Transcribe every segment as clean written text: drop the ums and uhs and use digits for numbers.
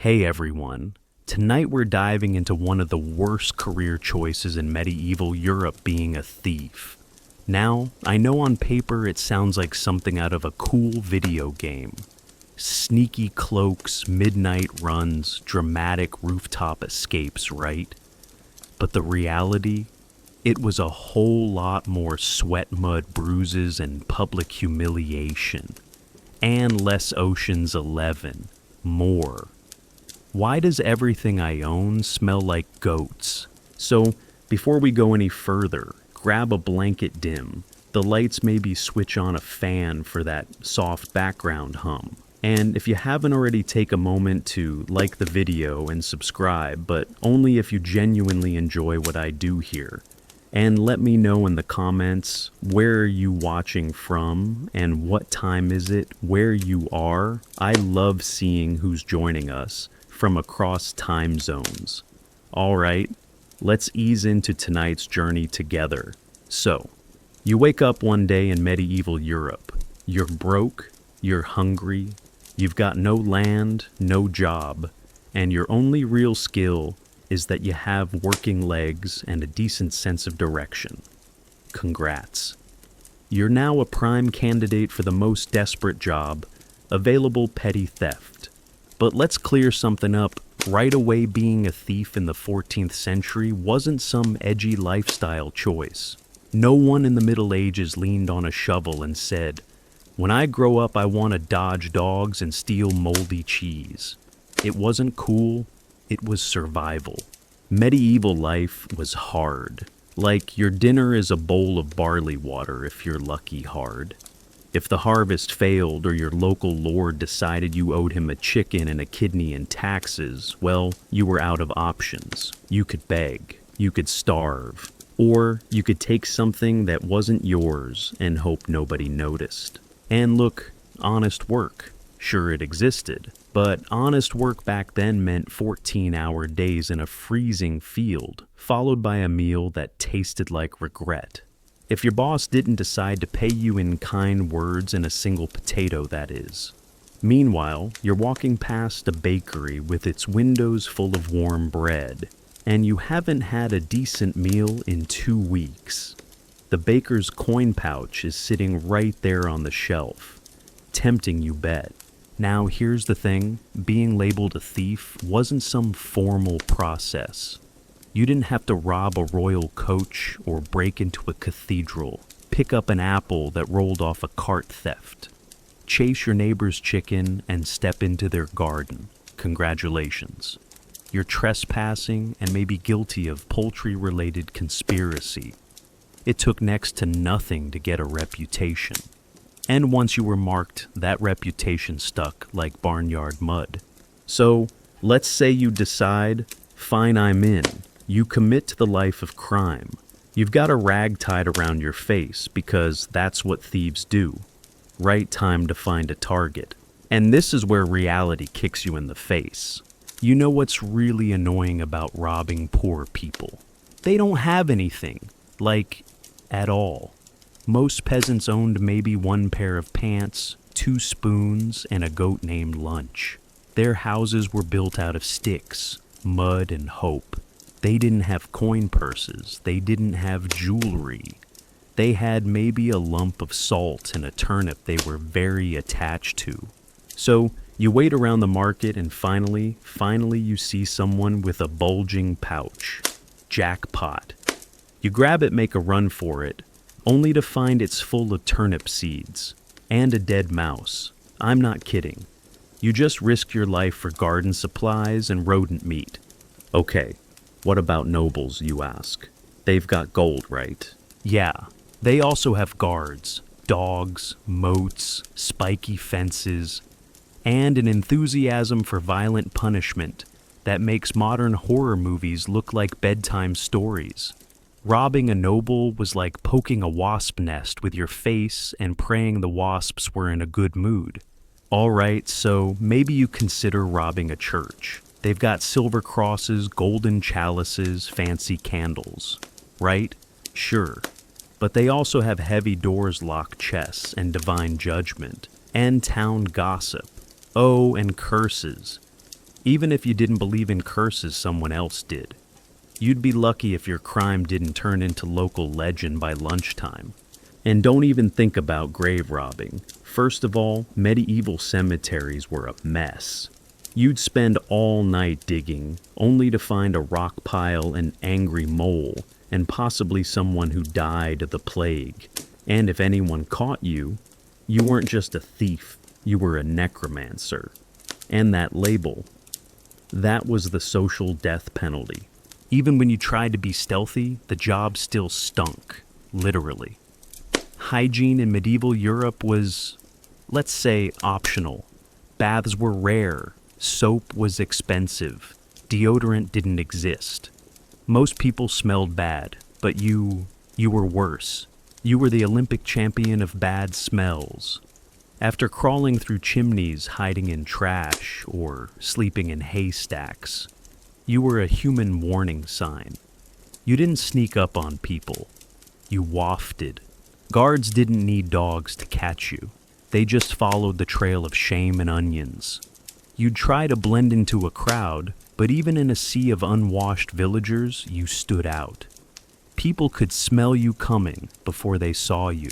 Hey everyone, tonight we're diving into one of the worst career choices in medieval Europe, being a thief. Now, I know on paper it sounds like something out of a cool video game. Sneaky cloaks, midnight runs, dramatic rooftop escapes, right? But the reality? It was a whole lot more sweat, mud, bruises, and public humiliation. And less Ocean's 11. More. Why does everything I own smell like goats? So, before we go any further, grab a blanket dim. The lights maybe switch on a fan for that soft background hum. And if you haven't already, take a moment to like the video and subscribe, but only if you genuinely enjoy what I do here. And let me know in the comments, where are you watching from and what time is it, where you are. I love seeing who's joining us from across time zones. All right, let's ease into tonight's journey together. So, you wake up one day in medieval Europe. You're broke, you're hungry, you've got no land, no job, and your only real skill is that you have working legs and a decent sense of direction. Congrats. You're now a prime candidate for the most desperate job, available: petty theft. But let's clear something up. Right away, being a thief in the 14th century wasn't some edgy lifestyle choice. No one in the Middle Ages leaned on a shovel and said, "When I grow up, I want to dodge dogs and steal moldy cheese." It wasn't cool, it was survival. Medieval life was hard. Like your dinner is a bowl of barley water if you're lucky hard. If the harvest failed or your local lord decided you owed him a chicken and a kidney in taxes, well, you were out of options. You could beg, you could starve, or you could take something that wasn't yours and hope nobody noticed. And look, honest work. Sure, it existed, but honest work back then meant 14-hour days in a freezing field, followed by a meal that tasted like regret. If your boss didn't decide to pay you in kind words and a single potato, that is. Meanwhile, you're walking past a bakery with its windows full of warm bread, and you haven't had a decent meal in 2 weeks. The baker's coin pouch is sitting right there on the shelf. Tempting, you bet. Now here's the thing, being labeled a thief wasn't some formal process. You didn't have to rob a royal coach or break into a cathedral, pick up an apple that rolled off a cart theft, chase your neighbor's chicken and step into their garden. Congratulations. You're trespassing and maybe guilty of poultry-related conspiracy. It took next to nothing to get a reputation. And once you were marked, that reputation stuck like barnyard mud. So, let's say you decide, fine, I'm in. You commit to the life of crime. You've got a rag tied around your face because that's what thieves do. Right time to find a target. And this is where reality kicks you in the face. You know what's really annoying about robbing poor people? They don't have anything, like, at all. Most peasants owned maybe one pair of pants, 2 spoons, and a goat named Lunch. Their houses were built out of sticks, mud, and hope. They didn't have coin purses. They didn't have jewelry. They had maybe a lump of salt and a turnip they were very attached to. So you wait around the market and finally you see someone with a bulging pouch. Jackpot. You grab it, make a run for it, only to find it's full of turnip seeds and a dead mouse. I'm not kidding. You just risked your life for garden supplies and rodent meat. Okay. What about nobles, you ask? They've got gold, right? Yeah, they also have guards, dogs, moats, spiky fences, and an enthusiasm for violent punishment that makes modern horror movies look like bedtime stories. Robbing a noble was like poking a wasp nest with your face and praying the wasps were in a good mood. All right, so maybe you consider robbing a church. They've got silver crosses, golden chalices, fancy candles. Right? Sure. But they also have heavy doors, locked chests, and divine judgment, and town gossip. Oh, and curses. even if you didn't believe in curses someone else did. You'd be lucky if your crime didn't turn into local legend by lunchtime. And don't even think about grave robbing. First of all, medieval cemeteries were a mess. You'd spend all night digging, only to find a rock pile, an angry mole, and possibly someone who died of the plague. And if anyone caught you, you weren't just a thief, you were a necromancer. And that label, that was the social death penalty. Even when you tried to be stealthy, the job still stunk, literally. Hygiene in medieval Europe was, let's say, optional. Baths were rare, soap was expensive, deodorant didn't exist. Most people smelled bad, but you were worse. You were the Olympic champion of bad smells. After crawling through chimneys, hiding in trash, or sleeping in haystacks, you were a human warning sign. You didn't sneak up on people. You wafted. Guards didn't need dogs to catch you. They just followed the trail of shame and onions. You'd try to blend into a crowd, but even in a sea of unwashed villagers, you stood out. People could smell you coming before they saw you.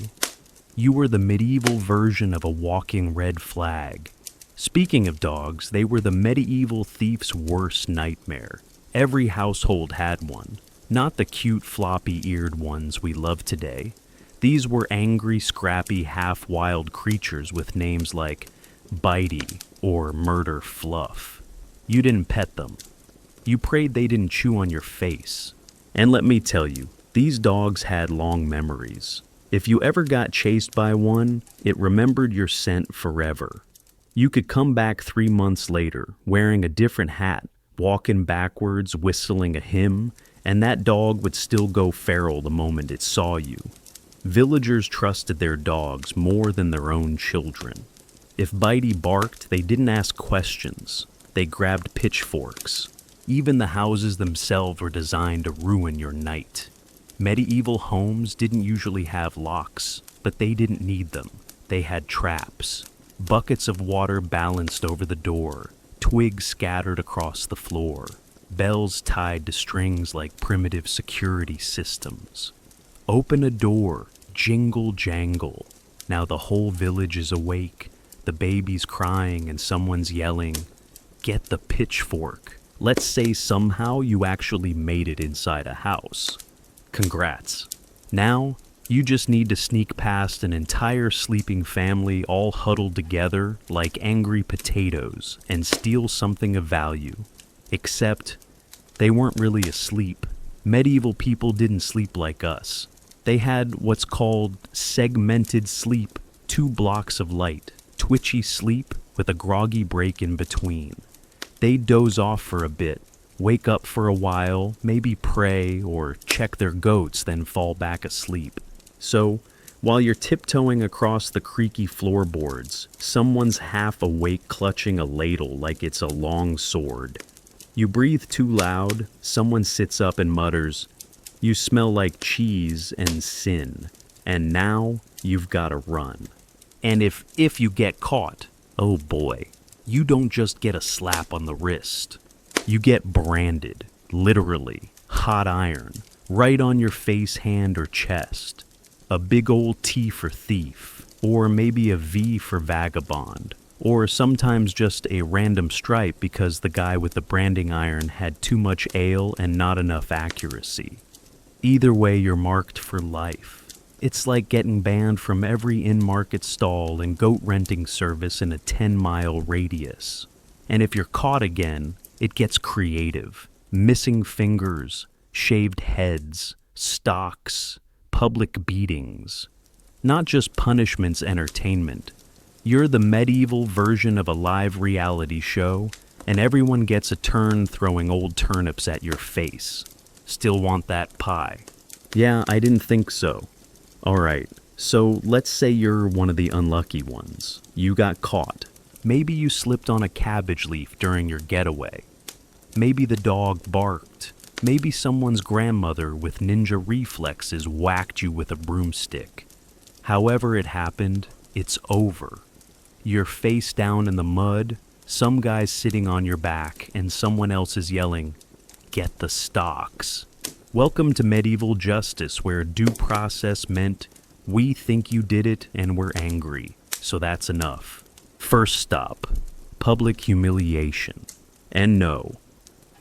You were the medieval version of a walking red flag. Speaking of dogs, they were the medieval thief's worst nightmare. Every household had one, not the cute floppy-eared ones we love today. These were angry, scrappy, half-wild creatures with names like Bitey or Murder Fluff. You didn't pet them. You prayed they didn't chew on your face. And let me tell you, these dogs had long memories. If you ever got chased by one, it remembered your scent forever. You could come back 3 months later, wearing a different hat, walking backwards, whistling a hymn, and that dog would still go feral the moment it saw you. Villagers trusted their dogs more than their own children. If Bitey barked, they didn't ask questions. They grabbed pitchforks. Even the houses themselves were designed to ruin your night. Medieval homes didn't usually have locks, but they didn't need them. They had traps. Buckets of water balanced over the door, twigs scattered across the floor, bells tied to strings like primitive security systems. Open a door, jingle jangle. Now the whole village is awake, the baby's crying and someone's yelling, "Get the pitchfork." Let's say somehow you actually made it inside a house. Congrats. Now, you just need to sneak past an entire sleeping family all huddled together like angry potatoes and steal something of value. Except, they weren't really asleep. Medieval people didn't sleep like us. They had what's called segmented sleep, 2 blocks of light, twitchy sleep with a groggy break in between. They'd doze off for a bit, wake up for a while, maybe pray or check their goats, then fall back asleep. So, while you're tiptoeing across the creaky floorboards, someone's half awake clutching a ladle like it's a long sword. You breathe too loud, someone sits up and mutters, "You smell like cheese and sin, and now you've got to run." And if you get caught, oh boy, you don't just get a slap on the wrist. You get branded, literally, hot iron, right on your face, hand, or chest. A big old T for thief, or maybe a V for vagabond, or sometimes just a random stripe because the guy with the branding iron had too much ale and not enough accuracy. Either way, you're marked for life. It's like getting banned from every in-market stall and goat renting service in a 10-mile radius. And if you're caught again, it gets creative. Missing fingers, shaved heads, stocks, public beatings. Not just punishments, entertainment. You're the medieval version of a live reality show, and everyone gets a turn throwing old turnips at your face. Still want that pie? Yeah, I didn't think so. Alright, so let's say you're one of the unlucky ones. You got caught. Maybe you slipped on a cabbage leaf during your getaway. Maybe the dog barked. Maybe someone's grandmother with ninja reflexes whacked you with a broomstick. However it happened, it's over. You're face down in the mud, Some guy's sitting on your back and someone else is yelling, "Get the stocks." Welcome to medieval justice, where due process meant we think you did it and we're angry, so that's enough. First stop, public humiliation. And no,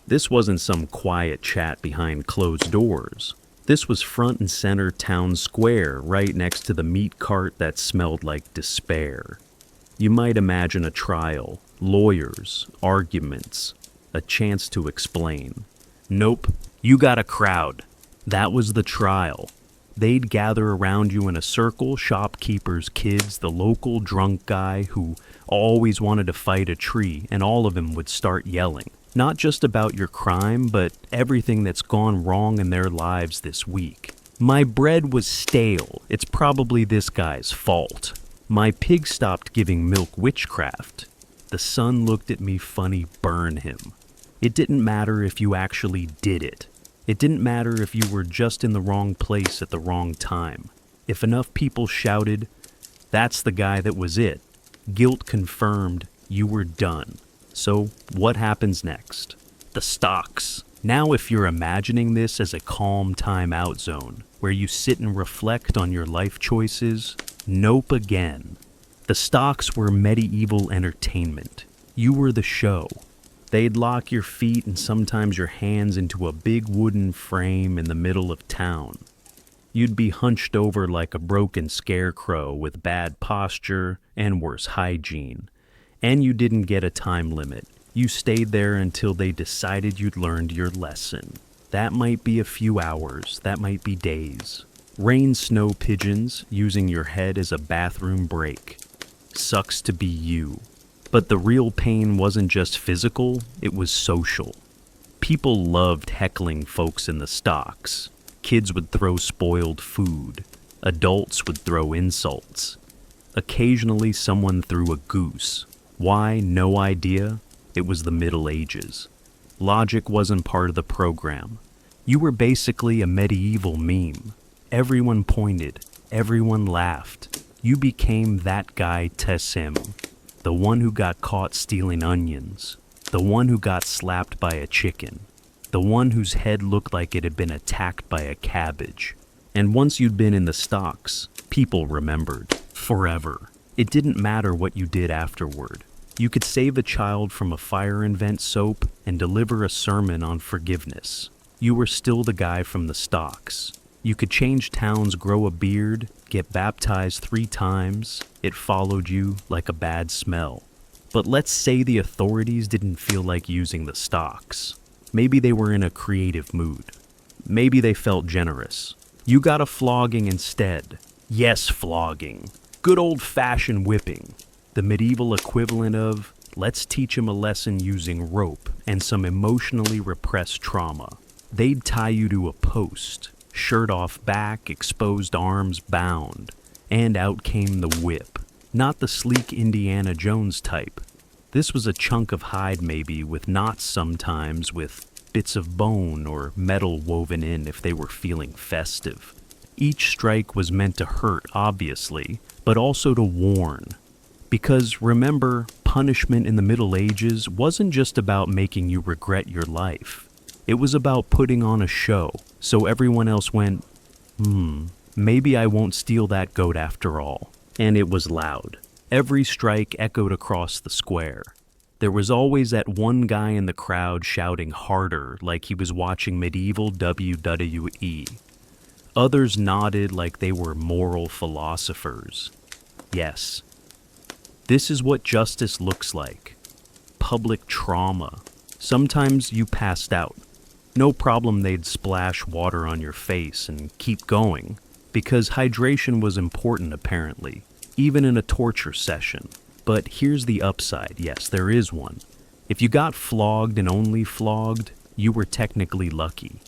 this wasn't some quiet chat behind closed doors. This was front and center town square, right next to the meat cart that smelled like despair. You might imagine a trial, lawyers, arguments, a chance to explain. Nope, you got a crowd. That was the trial. They'd gather around you in a circle, shopkeepers, kids, the local drunk guy who always wanted to fight a tree, and all of them would start yelling. Not just about your crime, but everything that's gone wrong in their lives this week. My bread was stale. It's probably this guy's fault. My pig stopped giving milk, witchcraft. The sun looked at me funny, burn him. It didn't matter if you actually did it. It didn't matter if you were just in the wrong place at the wrong time. If enough people shouted, "That's the guy that was it," guilt confirmed, you were done. So what happens next? The stocks. Now if you're imagining this as a calm time-out zone, where you sit and reflect on your life choices, nope again. The stocks were medieval entertainment. You were the show. They'd lock your feet and sometimes your hands into a big wooden frame in the middle of town. You'd be hunched over like a broken scarecrow with bad posture and worse hygiene. And you didn't get a time limit. You stayed there until they decided you'd learned your lesson. That might be a few hours, that might be days. Rain snow pigeons using your head as a bathroom break. Sucks to be you. But the real pain wasn't just physical, it was social. People loved heckling folks in the stocks. Kids would throw spoiled food. Adults would throw insults. Occasionally someone threw a goose. Why? No idea. It was the Middle Ages. Logic wasn't part of the program. You were basically a medieval meme. Everyone pointed. Everyone laughed. You became that guy Tessim. The one who got caught stealing onions. The one who got slapped by a chicken. The one whose head looked like it had been attacked by a cabbage. And once you'd been in the stocks, people remembered. Forever. It didn't matter what you did afterward. You could save a child from a fire and vent soap and deliver a sermon on forgiveness. You were still the guy from the stocks. You could change towns, grow a beard, get baptized 3 times. It followed you like a bad smell. But let's say the authorities didn't feel like using the stocks. Maybe they were in a creative mood. Maybe they felt generous. You got a flogging instead. Yes, flogging. Good old-fashioned whipping. The medieval equivalent of, let's teach him a lesson using rope and some emotionally repressed trauma. They'd tie you to a post, shirt off back, exposed arms bound, and out came the whip. Not the sleek Indiana Jones type. This was a chunk of hide maybe, with knots sometimes, with bits of bone or metal woven in if they were feeling festive. Each strike was meant to hurt, obviously, but also to warn. Because remember, punishment in the Middle Ages wasn't just about making you regret your life. It was about putting on a show, so everyone else went, maybe I won't steal that goat after all. And it was loud. Every strike echoed across the square. There was always that one guy in the crowd shouting harder, like he was watching medieval WWE. Others nodded like they were moral philosophers. Yes. This is what justice looks like. Public trauma. Sometimes you passed out. No problem they'd splash water on your face and keep going, because hydration was important apparently, even in a torture session. But here's the upside, yes, there is one. If you got flogged and only flogged, you were technically lucky.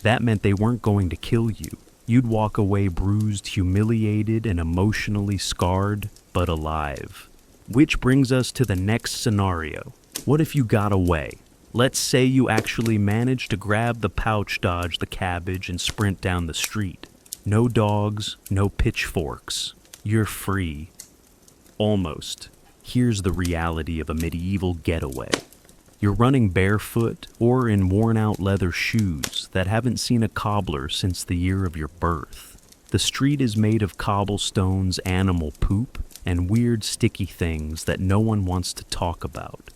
That meant they weren't going to kill you. You'd walk away bruised, humiliated, and emotionally scarred, but alive. Which brings us to the next scenario. What if you got away? Let's say you actually managed to grab the pouch, dodge the cabbage, and sprint down the street. No dogs, no pitchforks. You're free. Almost. Here's the reality of a medieval getaway. You're running barefoot or in worn-out leather shoes that haven't seen a cobbler since the year of your birth. The street is made of cobblestones, animal poop, and weird sticky things that no one wants to talk about.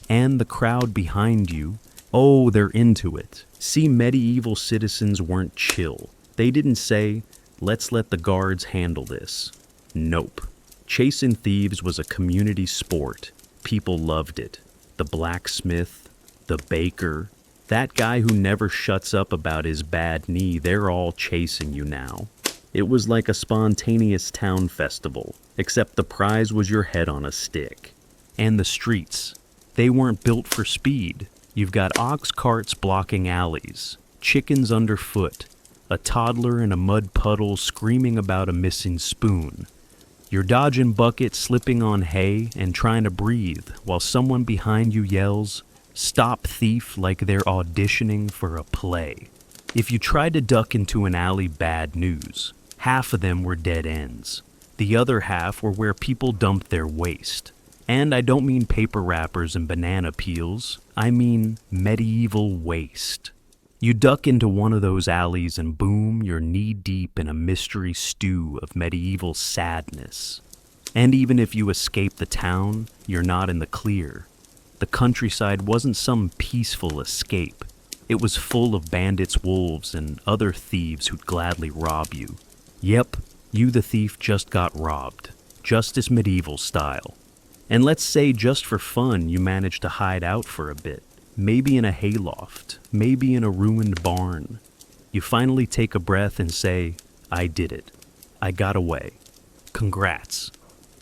And the crowd behind you, oh, they're into it. See, medieval citizens weren't chill. They didn't say, let's let the guards handle this. Nope. Chasing thieves was a community sport. People loved it. The blacksmith, the baker, that guy who never shuts up about his bad knee, they're all chasing you now. It was like a spontaneous town festival, except the prize was your head on a stick. And the streets, they weren't built for speed. You've got ox carts blocking alleys, chickens underfoot, a toddler in a mud puddle screaming about a missing spoon. You're dodging buckets, slipping on hay, and trying to breathe while someone behind you yells, "Stop thief," like they're auditioning for a play. If you tried to duck into an alley, bad news. Half of them were dead ends. The other half were where people dumped their waste. And I don't mean paper wrappers and banana peels. I mean medieval waste. You duck into one of those alleys and boom, you're knee-deep in a mystery stew of medieval sadness. And even if you escape the town, you're not in the clear. The countryside wasn't some peaceful escape. It was full of bandits, wolves, and other thieves who'd gladly rob you. Yep, you the thief just got robbed. Justice medieval style. And let's say just for fun you managed to hide out for a bit. Maybe in a hayloft, maybe in a ruined barn. You finally take a breath and say, I did it. I got away. Congrats.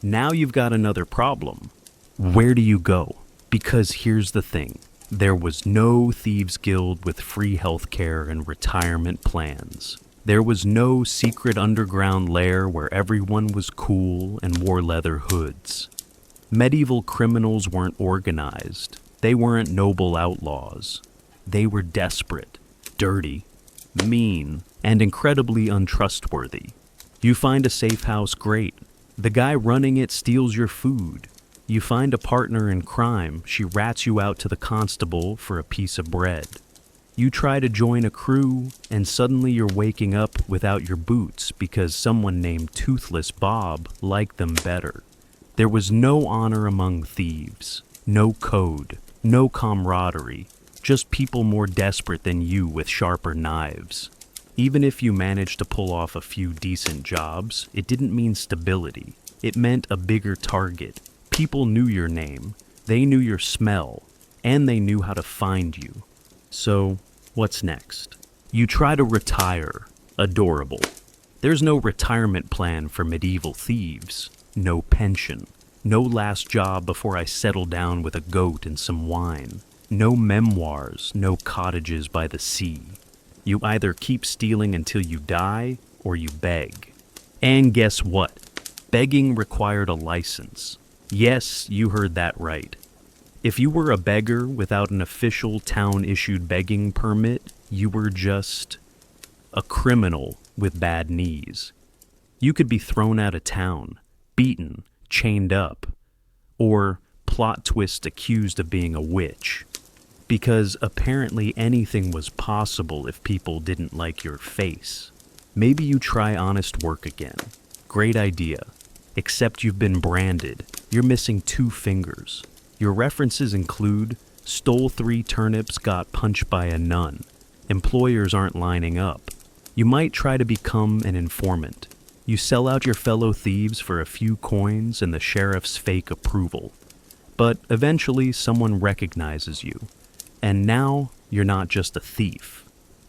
Now you've got another problem. Where do you go? Because here's the thing. There was no thieves' guild with free healthcare and retirement plans. There was no secret underground lair where everyone was cool and wore leather hoods. Medieval criminals weren't organized. They weren't noble outlaws. They were desperate, dirty, mean, and incredibly untrustworthy. You find a safe house, great. The guy running it steals your food. You find a partner in crime, she rats you out to the constable for a piece of bread. You try to join a crew, and suddenly you're waking up without your boots because someone named Toothless Bob liked them better. There was no honor among thieves, no code, no camaraderie, just people more desperate than you with sharper knives. Even if you managed to pull off a few decent jobs, it didn't mean stability. It meant a bigger target. People knew your name, they knew your smell, and they knew how to find you. So, what's next? You try to retire. Adorable. There's no retirement plan for medieval thieves. No pension. No last job before I settle down with a goat and some wine. No memoirs, no cottages by the sea. You either keep stealing until you die, or you beg. And guess what? Begging required a license. Yes, you heard that right. If you were a beggar without an official town-issued begging permit, you were just a criminal with bad knees. You could be thrown out of town, beaten, chained up, or plot twist accused of being a witch. Because apparently anything was possible if people didn't like your face. Maybe you try honest work again. Great idea. Except you've been branded. You're missing 2 fingers. Your references include stole 3 turnips, got punched by a nun. Employers aren't lining up. You might try to become an informant. You sell out your fellow thieves for a few coins and the sheriff's fake approval. But eventually someone recognizes you. And now you're not just a thief.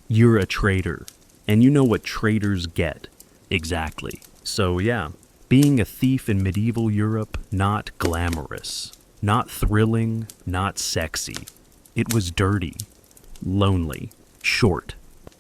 You're a traitor. And you know what traitors get. Exactly. So yeah, being a thief in medieval Europe, not glamorous. Not thrilling, not sexy. It was dirty, lonely, short.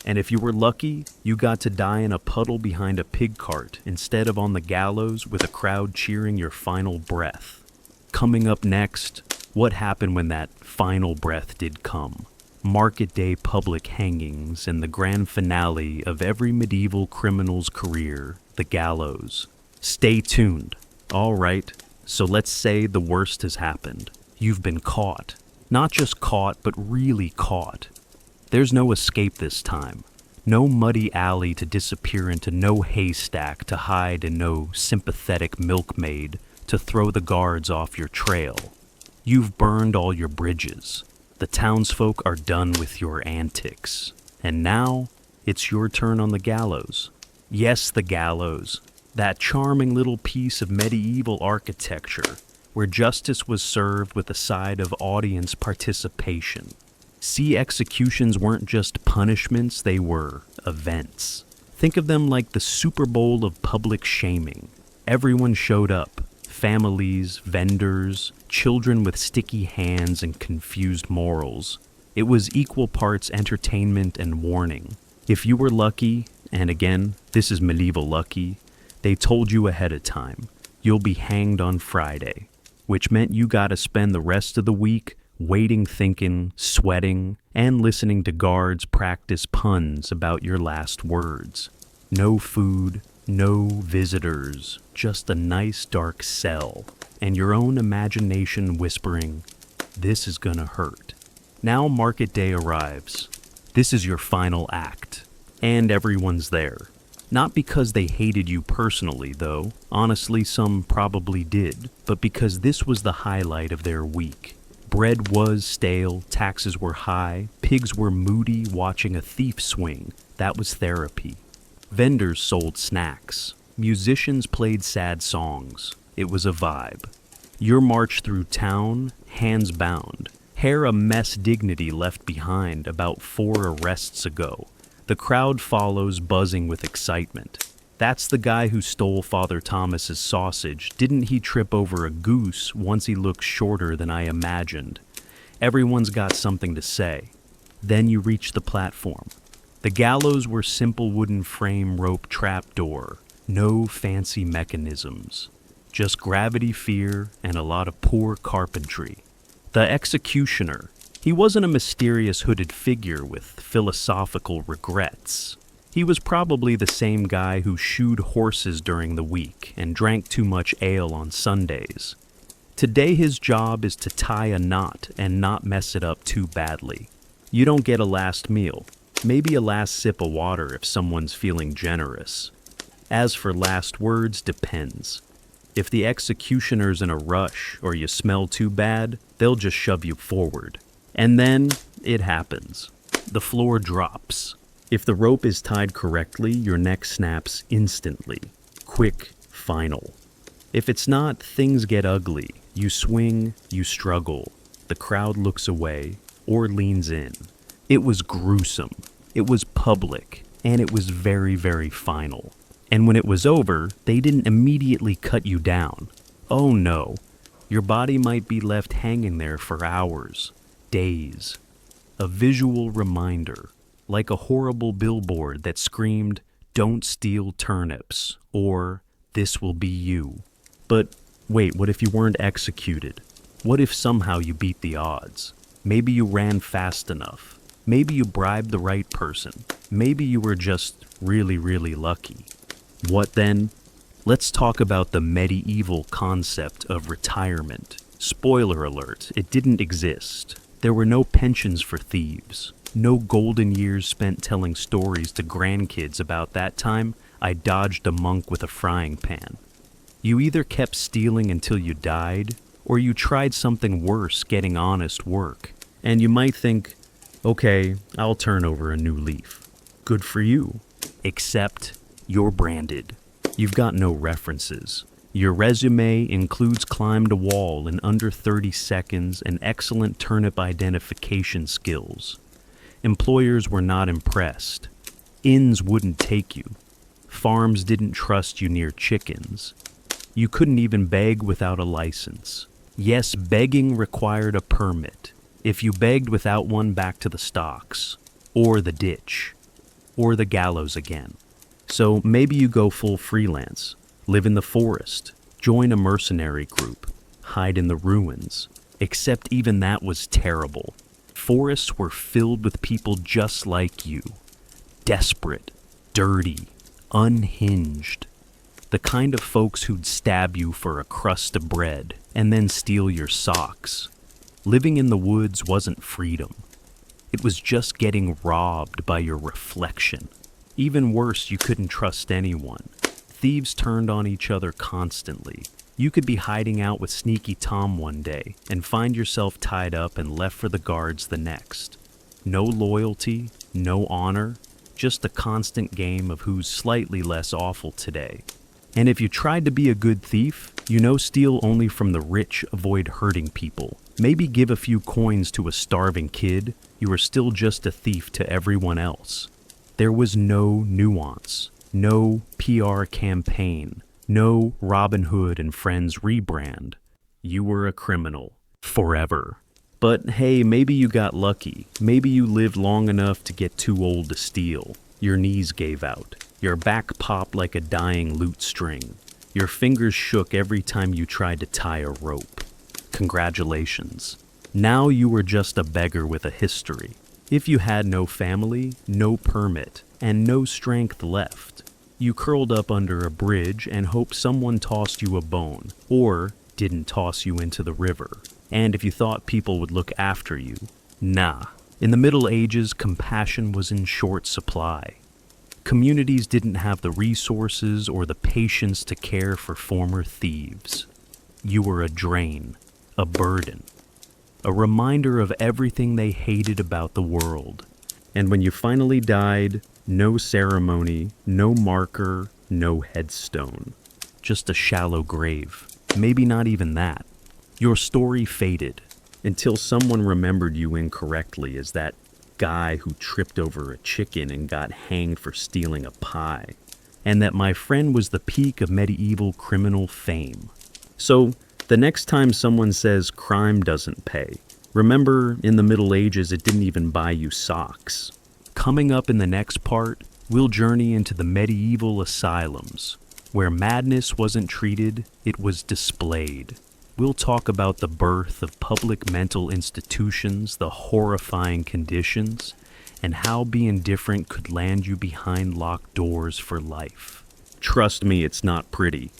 And if you were lucky, you got to die in a puddle behind a pig cart instead of on the gallows with a crowd cheering your final breath. Coming up next, what happened when that final breath did come? Market day public hangings and the grand finale of every medieval criminal's career, the gallows. Stay tuned. All right, So let's say the worst has happened. You've been caught. Not just caught, but really caught. There's no escape this time. No muddy alley to disappear into, no haystack to hide, and no sympathetic milkmaid to throw the guards off your trail. You've burned all your bridges. The townsfolk are done with your antics. And now, it's your turn on the gallows. Yes, the gallows. That charming little piece of medieval architecture where justice was served with a side of audience participation. See, executions weren't just punishments, they were events. Think of them like the Super Bowl of public shaming. Everyone showed up. Families, vendors, children with sticky hands and confused morals. It was equal parts entertainment and warning. If you were lucky, and again, this is medieval lucky, they told you ahead of time, you'll be hanged on Friday, which meant you gotta spend the rest of the week waiting, thinking, sweating, and listening to guards practice puns about your last words. No food, no visitors, just a nice dark cell, and your own imagination whispering, this is gonna hurt. Now market day arrives. This is your final act, and everyone's there. Not because they hated you personally, though, honestly some probably did, but because this was the highlight of their week. Bread was stale, taxes were high, pigs were moody watching a thief swing. That was therapy. Vendors sold snacks. Musicians played sad songs. It was a vibe. Your march through town, hands bound. Hair a mess, dignity left behind about 4 arrests ago. The crowd follows, buzzing with excitement. That's the guy who stole Father Thomas's sausage. Didn't he trip over a goose once he looked shorter than I imagined? Everyone's got something to say. Then you reach the platform. The gallows were simple wooden frame rope trapdoor. No fancy mechanisms. Just gravity fear and a lot of poor carpentry. The executioner. He wasn't a mysterious hooded figure with philosophical regrets. He was probably the same guy who shoed horses during the week and drank too much ale on Sundays. Today his job is to tie a knot and not mess it up too badly. You don't get a last meal, maybe a last sip of water if someone's feeling generous. As for last words, depends. If the executioner's in a rush or you smell too bad, they'll just shove you forward. And then it happens. The floor drops. If the rope is tied correctly, your neck snaps instantly. Quick, final. If it's not, things get ugly. You swing, you struggle. The crowd looks away or leans in. It was gruesome. It was public. And it was very, very final. And when it was over, they didn't immediately cut you down. Oh no. Your body might be left hanging there for hours, days. A visual reminder. Like a horrible billboard that screamed, "Don't steal turnips," or "This will be you." But wait, what if you weren't executed? What if somehow you beat the odds? Maybe you ran fast enough. Maybe you bribed the right person. Maybe you were just really, really lucky. What then? Let's talk about the medieval concept of retirement. Spoiler alert, it didn't exist. There were no pensions for thieves. No golden years spent telling stories to grandkids about that time I dodged a monk with a frying pan. You either kept stealing until you died, or you tried something worse, getting honest work. And you might think, okay, I'll turn over a new leaf. Good for you. Except you're branded. You've got no references. Your resume includes climbed a wall in under 30 seconds and excellent turnip identification skills. Employers were not impressed. Inns wouldn't take you. Farms didn't trust you near chickens. You couldn't even beg without a license. Yes, begging required a permit. If you begged without one, back to the stocks, or the ditch, or the gallows again. So maybe you go full freelance, live in the forest, join a mercenary group, hide in the ruins. Except even that was terrible. Forests were filled with people just like you. Desperate, dirty, unhinged. The kind of folks who'd stab you for a crust of bread and then steal your socks. Living in the woods wasn't freedom. It was just getting robbed by your reflection. Even worse, you couldn't trust anyone. Thieves turned on each other constantly. You could be hiding out with Sneaky Tom one day and find yourself tied up and left for the guards the next. No loyalty, no honor, just a constant game of who's slightly less awful today. And if you tried to be a good thief, steal only from the rich, avoid hurting people. Maybe give a few coins to a starving kid, you were still just a thief to everyone else. There was no nuance, no PR campaign, no Robin Hood and Friends rebrand. You were a criminal, forever. But hey, maybe you got lucky. Maybe you lived long enough to get too old to steal. Your knees gave out. Your back popped like a dying lute string. Your fingers shook every time you tried to tie a rope. Congratulations. Now you were just a beggar with a history. If you had no family, no permit, and no strength left, you curled up under a bridge and hoped someone tossed you a bone, or didn't toss you into the river. And if you thought people would look after you, nah. In the Middle Ages, compassion was in short supply. Communities didn't have the resources or the patience to care for former thieves. You were a drain, a burden, a reminder of everything they hated about the world. And when you finally died, no ceremony, no marker, no headstone. Just a shallow grave. Maybe not even that. Your story faded until someone remembered you incorrectly as that guy who tripped over a chicken and got hanged for stealing a pie, and that my friend was the peak of medieval criminal fame. So, the next time someone says crime doesn't pay, remember in the Middle Ages it didn't even buy you socks. Coming up in the next part, we'll journey into the medieval asylums, where madness wasn't treated, it was displayed. We'll talk about the birth of public mental institutions, the horrifying conditions, and how being different could land you behind locked doors for life. Trust me, it's not pretty,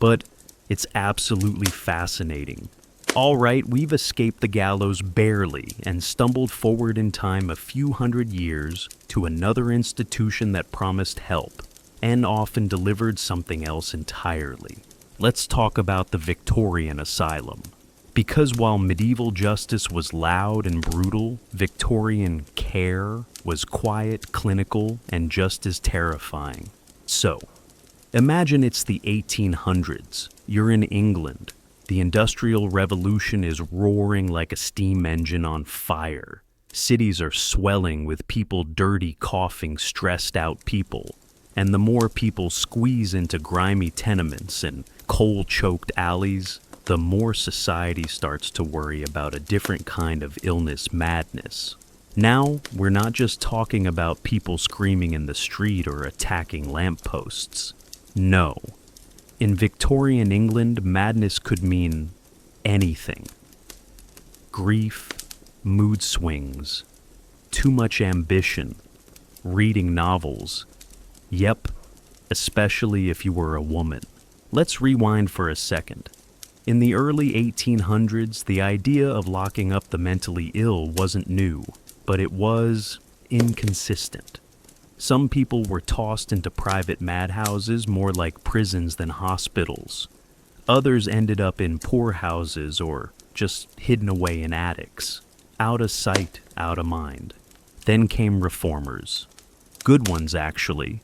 but it's absolutely fascinating. All right, we've escaped the gallows barely and stumbled forward in time a few hundred years to another institution that promised help and often delivered something else entirely. Let's talk about the Victorian Asylum. Because while medieval justice was loud and brutal, Victorian care was quiet, clinical, and just as terrifying. So, imagine it's the 1800s. You're in England. The Industrial Revolution is roaring like a steam engine on fire. Cities are swelling with people dirty, coughing, stressed out people. And the more people squeeze into grimy tenements and coal-choked alleys, the more society starts to worry about a different kind of illness madness. Now, we're not just talking about people screaming in the street or attacking lampposts. No. In Victorian England, madness could mean anything. Grief, mood swings, too much ambition, reading novels. Yep, especially if you were a woman. Let's rewind for a second. In the early 1800s, the idea of locking up the mentally ill wasn't new, but it was inconsistent. Some people were tossed into private madhouses more like prisons than hospitals. Others ended up in poorhouses or just hidden away in attics. Out of sight, out of mind. Then came reformers. Good ones, actually.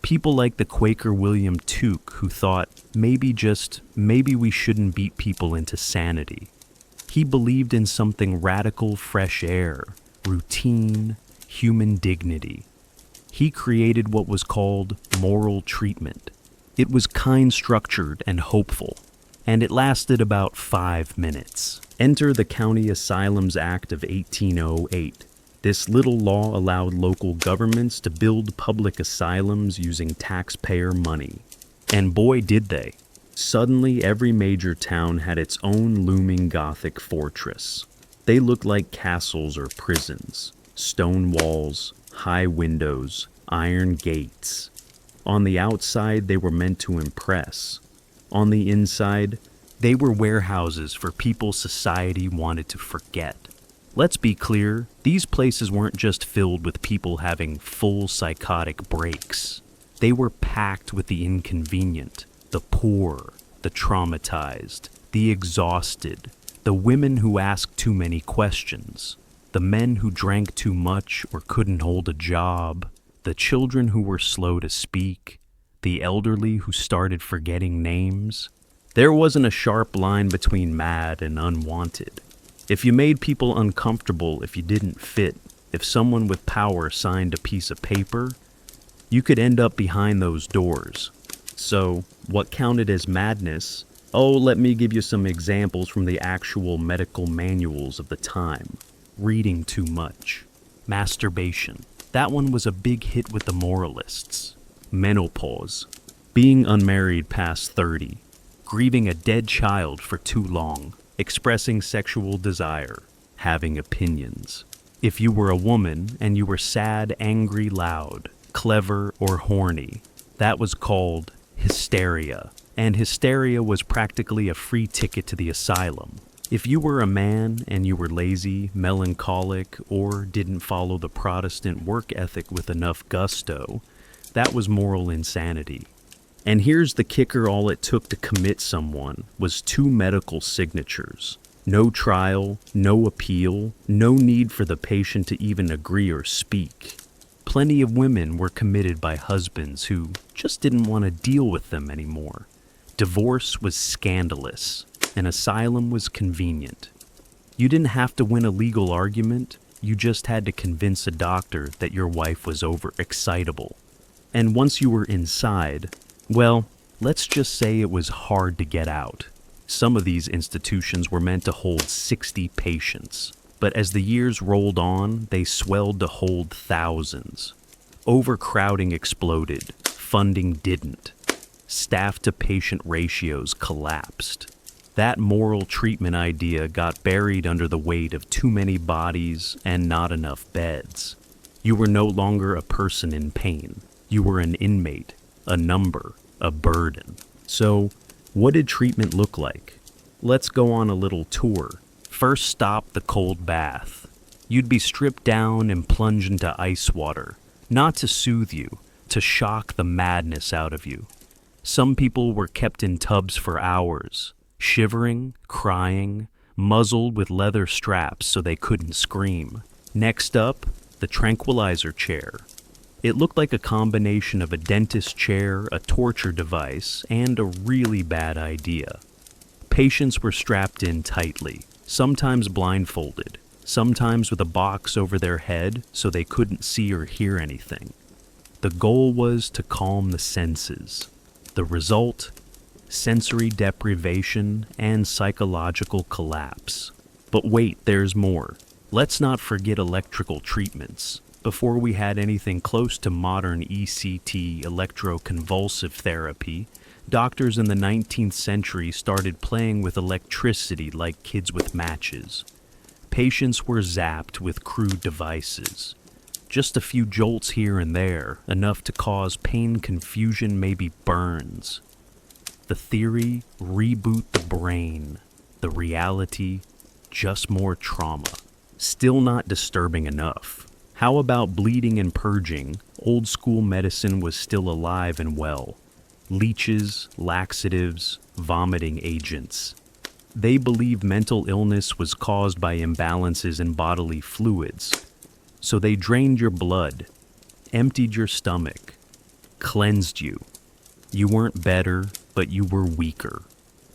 People like the Quaker William Tuke, who thought maybe we shouldn't beat people into sanity. He believed in something radical, fresh air, routine, human dignity. He created what was called moral treatment. It was kind, structured, and hopeful, and it lasted about 5 minutes. Enter the County Asylums Act of 1808. This little law allowed local governments to build public asylums using taxpayer money. And boy did they. Suddenly every major town had its own looming Gothic fortress. They looked like castles or prisons. Stone walls, high windows, iron gates. On the outside, they were meant to impress. On the inside, they were warehouses for people society wanted to forget. Let's be clear, these places weren't just filled with people having full psychotic breaks. They were packed with the inconvenient, the poor, the traumatized, the exhausted, the women who asked too many questions, the men who drank too much or couldn't hold a job, the children who were slow to speak, the elderly who started forgetting names. There wasn't a sharp line between mad and unwanted. If you made people uncomfortable, if you didn't fit, if someone with power signed a piece of paper, you could end up behind those doors. So, what counted as madness? Oh, let me give you some examples from the actual medical manuals of the time. Reading too much. Masturbation. That one was a big hit with the moralists. Menopause. Being unmarried past 30. Grieving a dead child for too long. Expressing sexual desire. Having opinions. If you were a woman and you were sad, angry, loud, clever, or horny, that was called hysteria. And hysteria was practically a free ticket to the asylum. If you were a man and you were lazy, melancholic, or didn't follow the Protestant work ethic with enough gusto, that was moral insanity. And here's the kicker: all it took to commit someone was 2 medical signatures. No trial, no appeal, no need for the patient to even agree or speak. Plenty of women were committed by husbands who just didn't want to deal with them anymore. Divorce was scandalous, and asylum was convenient. You didn't have to win a legal argument, you just had to convince a doctor that your wife was overexcitable. And once you were inside, well, let's just say it was hard to get out. Some of these institutions were meant to hold 60 patients, but as the years rolled on, they swelled to hold thousands. Overcrowding exploded, funding didn't. Staff-to-patient ratios collapsed. That moral treatment idea got buried under the weight of too many bodies and not enough beds. You were no longer a person in pain. You were an inmate, a number, a burden. So, what did treatment look like? Let's go on a little tour. First stop, the cold bath. You'd be stripped down and plunged into ice water, not to soothe you, to shock the madness out of you. Some people were kept in tubs for hours, shivering, crying, muzzled with leather straps so they couldn't scream. Next up, the tranquilizer chair. It looked like a combination of a dentist chair, a torture device, and a really bad idea. Patients were strapped in tightly, sometimes blindfolded, sometimes with a box over their head so they couldn't see or hear anything. The goal was to calm the senses. The result? Sensory deprivation and psychological collapse. But wait, there's more. Let's not forget electrical treatments. Before we had anything close to modern ECT, electroconvulsive therapy, doctors in the 19th century started playing with electricity like kids with matches. Patients were zapped with crude devices. Just a few jolts here and there, enough to cause pain, confusion, maybe burns. The theory, reboot the brain. The reality, just more trauma. Still not disturbing enough. How about bleeding and purging? Old school medicine was still alive and well. Leeches, laxatives, vomiting agents. They believed mental illness was caused by imbalances in bodily fluids. So they drained your blood, emptied your stomach, cleansed you. You weren't better, but you were weaker,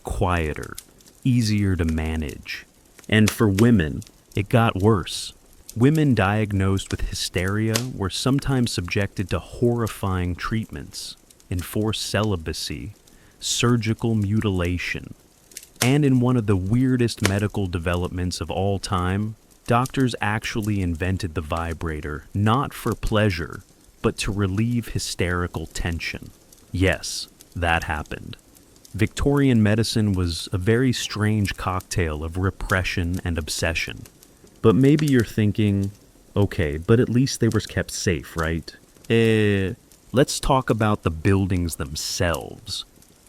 quieter, easier to manage. And for women, it got worse. Women diagnosed with hysteria were sometimes subjected to horrifying treatments, enforced celibacy, surgical mutilation. And in one of the weirdest medical developments of all time, doctors actually invented the vibrator, not for pleasure, but to relieve hysterical tension. Yes, that happened. Victorian medicine was a very strange cocktail of repression and obsession. But maybe you're thinking, okay, but at least they were kept safe, right? Let's talk about the buildings themselves.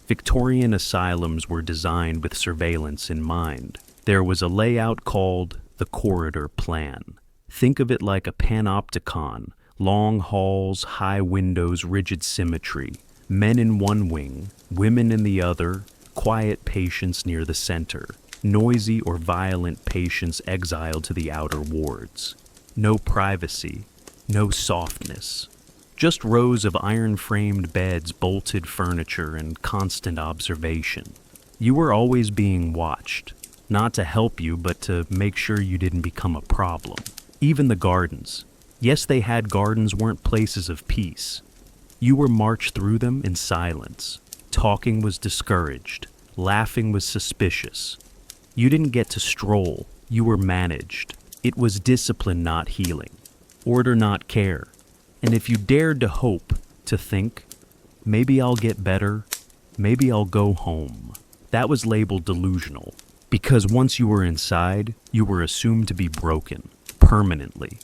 Victorian asylums were designed with surveillance in mind. There was a layout called the corridor plan. Think of it like a panopticon: long halls, high windows, rigid symmetry. Men in one wing, women in the other, quiet patients near the center, noisy or violent patients exiled to the outer wards. No privacy, no softness. Just rows of iron-framed beds, bolted furniture, and constant observation. You were always being watched, not to help you, but to make sure you didn't become a problem. Even the gardens. Yes, they had gardens, weren't places of peace. You were marched through them in silence. Talking was discouraged. Laughing was suspicious. You didn't get to stroll. You were managed. It was discipline, not healing. Order, not care. And if you dared to hope, to think, maybe I'll get better, maybe I'll go home, that was labeled delusional. Because once you were inside, you were assumed to be broken, permanently.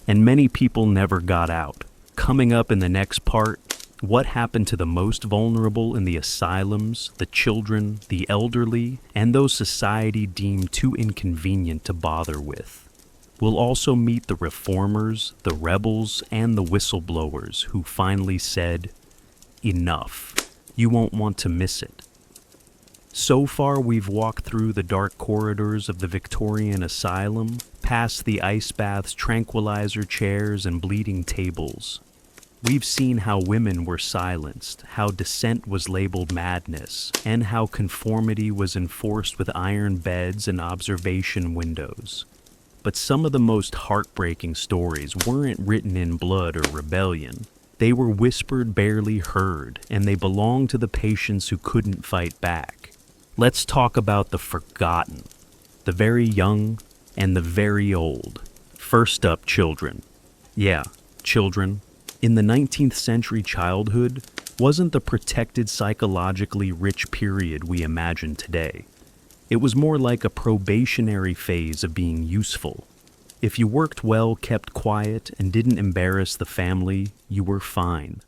And many people never got out. Coming up in the next part, what happened to the most vulnerable in the asylums, the children, the elderly, and those society deemed too inconvenient to bother with. We'll also meet the reformers, the rebels, and the whistleblowers who finally said, enough. You won't want to miss it. So far, we've walked through the dark corridors of the Victorian asylum, past the ice baths, tranquilizer chairs, and bleeding tables. We've seen how women were silenced, how dissent was labeled madness, and how conformity was enforced with iron beds and observation windows. But some of the most heartbreaking stories weren't written in blood or rebellion. They were whispered, barely heard, and they belonged to the patients who couldn't fight back. Let's talk about the forgotten, the very young and the very old. First up, children. Yeah, children. In the 19th century, childhood wasn't the protected, psychologically rich period we imagine today. It was more like a probationary phase of being useful. If you worked well, kept quiet, and didn't embarrass the family, you were fine.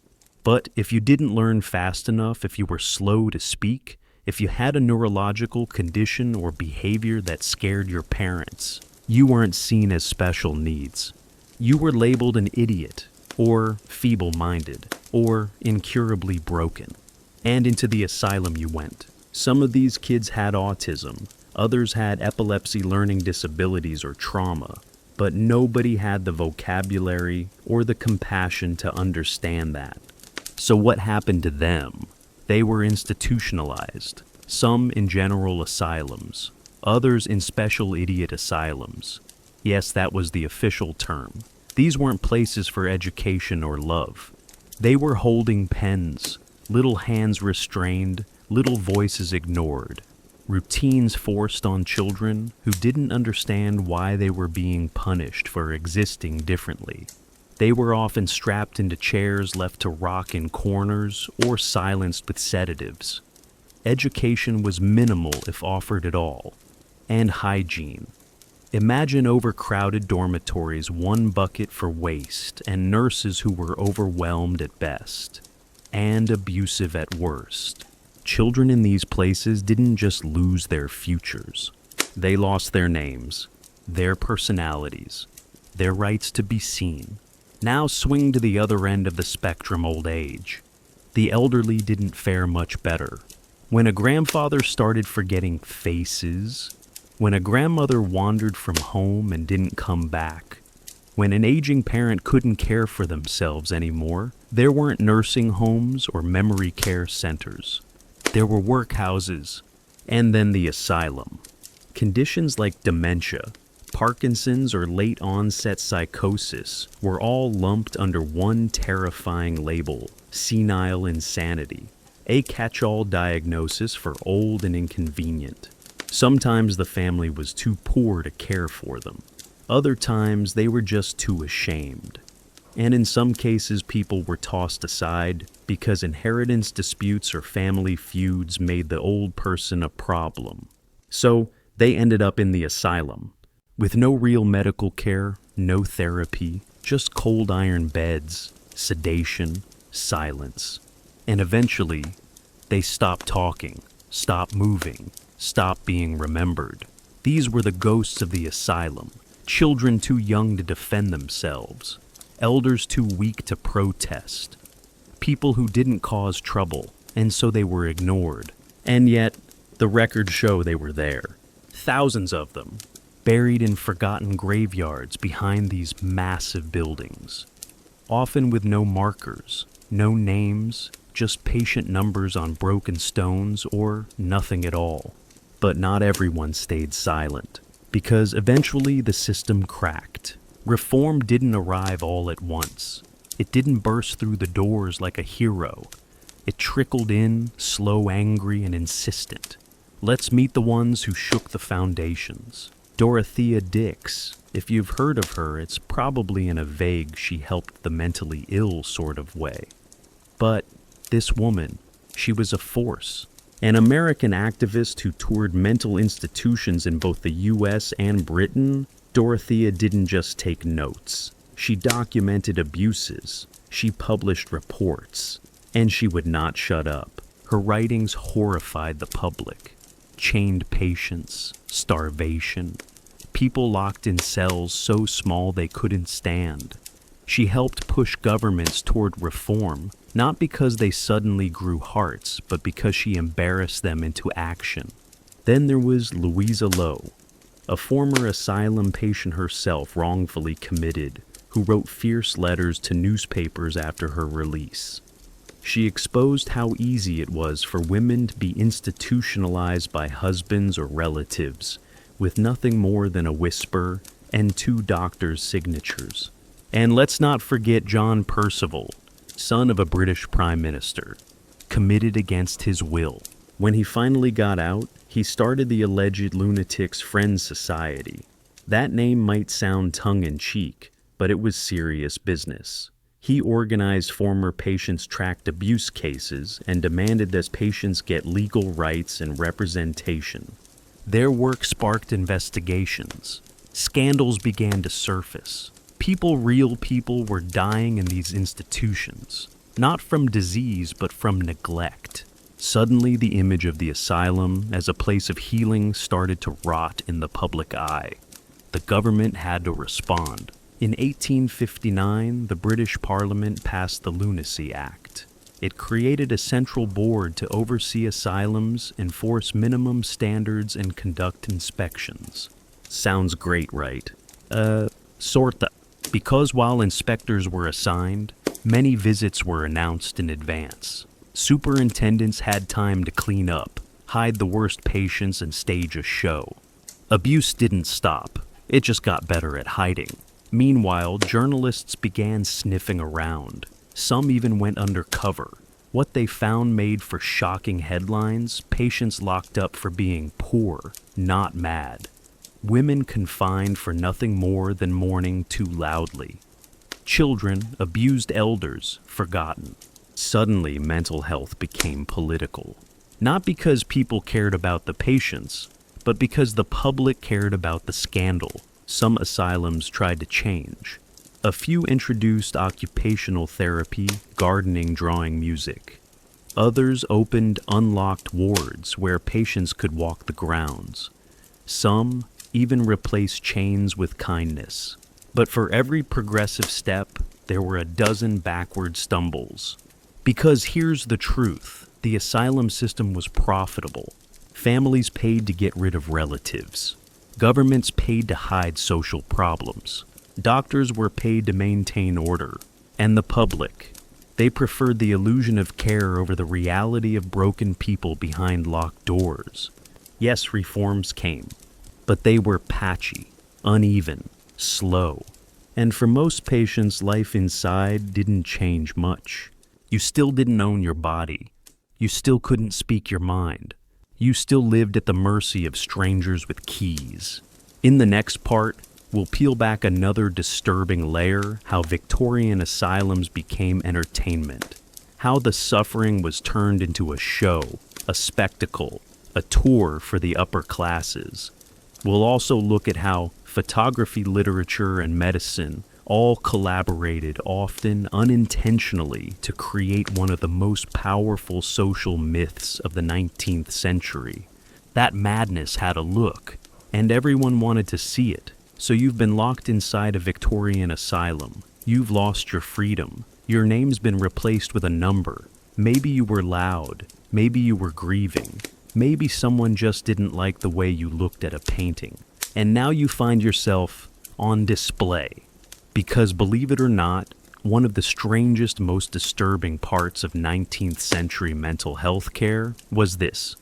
But if you didn't learn fast enough, if you were slow to speak, if you had a neurological condition or behavior that scared your parents, you weren't seen as special needs. You were labeled an idiot, or feeble-minded, or incurably broken. And into the asylum you went. Some of these kids had autism, others had epilepsy, learning disabilities, or trauma, but nobody had the vocabulary or the compassion to understand that. So what happened to them? They were institutionalized, some in general asylums, others in special idiot asylums. Yes, that was the official term. These weren't places for education or love. They were holding pens, little hands restrained, little voices ignored, routines forced on children who didn't understand why they were being punished for existing differently. They were often strapped into chairs, left to rock in corners, or silenced with sedatives. Education was minimal if offered at all, and hygiene. Imagine overcrowded dormitories, one bucket for waste, and nurses who were overwhelmed at best, and abusive at worst. Children in these places didn't just lose their futures. They lost their names, their personalities, their rights to be seen. Now swing to the other end of the spectrum, old age. The elderly didn't fare much better. When a grandfather started forgetting faces, when a grandmother wandered from home and didn't come back, when an aging parent couldn't care for themselves anymore, there weren't nursing homes or memory care centers. There were workhouses, and then the asylum. Conditions like dementia, Parkinson's, or late-onset psychosis were all lumped under one terrifying label: senile insanity, a catch-all diagnosis for old and inconvenient. Sometimes the family was too poor to care for them. Other times they were just too ashamed. And in some cases, people were tossed aside because inheritance disputes or family feuds made the old person a problem. So they ended up in the asylum, with no real medical care, no therapy, just cold iron beds, sedation, silence. And eventually, they stopped talking, stopped moving, stopped being remembered. These were the ghosts of the asylum, children too young to defend themselves, elders too weak to protest, people who didn't cause trouble, and so they were ignored. And yet, the records show they were there. Thousands of them, buried in forgotten graveyards behind these massive buildings, often with no markers, no names, just patient numbers on broken stones or nothing at all. But not everyone stayed silent, because eventually the system cracked. Reform didn't arrive all at once. It didn't burst through the doors like a hero. It trickled in, slow, angry, and insistent. Let's meet the ones who shook the foundations. Dorothea Dix. If you've heard of her, it's probably in a vague she helped the mentally ill sort of way. But this woman, she was a force. An American activist who toured mental institutions in both the US and Britain, Dorothea didn't just take notes. She documented abuses. She published reports. And she would not shut up. Her writings horrified the public. Chained patients, starvation, people locked in cells so small they couldn't stand. She helped push governments toward reform, not because they suddenly grew hearts, but because she embarrassed them into action. Then there was Louisa Lowe, a former asylum patient herself wrongfully committed, who wrote fierce letters to newspapers after her release. She exposed how easy it was for women to be institutionalized by husbands or relatives, with nothing more than a whisper and 2 doctors' signatures. And let's not forget John Percival, son of a British prime minister, committed against his will. When he finally got out, he started the alleged Lunatics Friends Society. That name might sound tongue-in-cheek, but it was serious business. He organized former patients' tracked abuse cases and demanded that patients get legal rights and representation. Their work sparked investigations. Scandals began to surface. Real people were dying in these institutions, not from disease but from neglect. Suddenly, the image of the asylum as a place of healing started to rot in the public eye. The government had to respond. In 1859, the British Parliament passed the Lunacy Act. It created a central board to oversee asylums, enforce minimum standards, and conduct inspections. Sounds great, right? Sorta. Because while inspectors were assigned, many visits were announced in advance. Superintendents had time to clean up, hide the worst patients, and stage a show. Abuse didn't stop. It just got better at hiding. Meanwhile, journalists began sniffing around. Some even went undercover. What they found made for shocking headlines: patients locked up for being poor, not mad. Women confined for nothing more than mourning too loudly. Children, abused elders, forgotten. Suddenly, mental health became political. Not because people cared about the patients, but because the public cared about the scandal. Some asylums tried to change. A few introduced occupational therapy, gardening, drawing, music. Others opened unlocked wards where patients could walk the grounds. Some even replaced chains with kindness. But for every progressive step, there were a dozen backward stumbles. Because here's the truth: the asylum system was profitable. Families paid to get rid of relatives. Governments paid to hide social problems. Doctors were paid to maintain order. And the public, they preferred the illusion of care over the reality of broken people behind locked doors. Yes, reforms came, but they were patchy, uneven, slow. And for most patients, life inside didn't change much. You still didn't own your body. You still couldn't speak your mind. You still lived at the mercy of strangers with keys. In the next part, we'll peel back another disturbing layer: how Victorian asylums became entertainment, how the suffering was turned into a show, a spectacle, a tour for the upper classes. We'll also look at how photography, literature, and medicine all collaborated, often unintentionally, to create one of the most powerful social myths of the 19th century. That madness had a look, and everyone wanted to see it. So you've been locked inside a Victorian asylum. You've lost your freedom. Your name's been replaced with a number. Maybe you were loud. Maybe you were grieving. Maybe someone just didn't like the way you looked at a painting. And now you find yourself on display. Because believe it or not, one of the strangest, most disturbing parts of 19th century mental health care was this.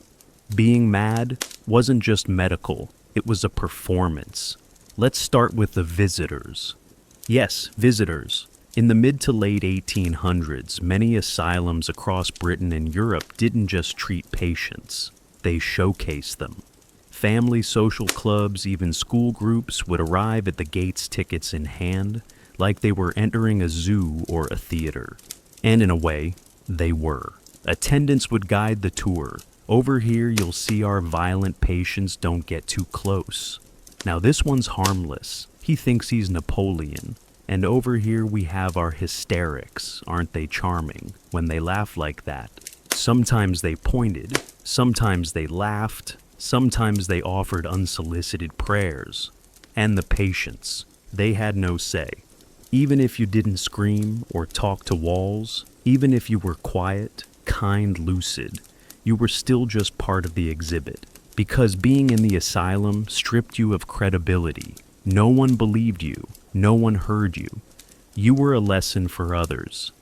Being mad wasn't just medical, it was a performance. Let's start with the visitors. Yes, visitors. In the mid to late 1800s, many asylums across Britain and Europe didn't just treat patients, they showcased them. Family social clubs, even school groups would arrive at the gates, tickets in hand, like they were entering a zoo or a theater. And in a way, they were. Attendants would guide the tour. Over here, you'll see our violent patients, don't get too close. Now this one's harmless. He thinks he's Napoleon. And over here we have our hysterics. Aren't they charming when they laugh like that? Sometimes they pointed, sometimes they laughed, sometimes they offered unsolicited prayers. And the patients, they had no say. Even if you didn't scream or talk to walls, even if you were quiet, kind, lucid, you were still just part of the exhibit. Because being in the asylum stripped you of credibility. No one believed you. No one heard you. You were a lesson for others.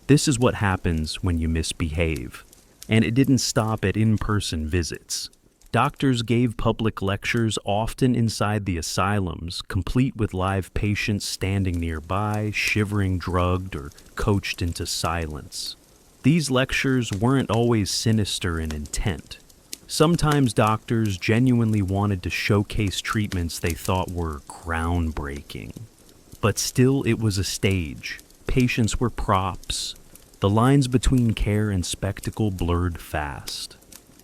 This is what happens when you misbehave. And it didn't stop at in-person visits. Doctors gave public lectures often inside the asylums, complete with live patients standing nearby, shivering, drugged, or coached into silence. These lectures weren't always sinister in intent. Sometimes doctors genuinely wanted to showcase treatments they thought were groundbreaking. But still, it was a stage. Patients were props. The lines between care and spectacle blurred fast.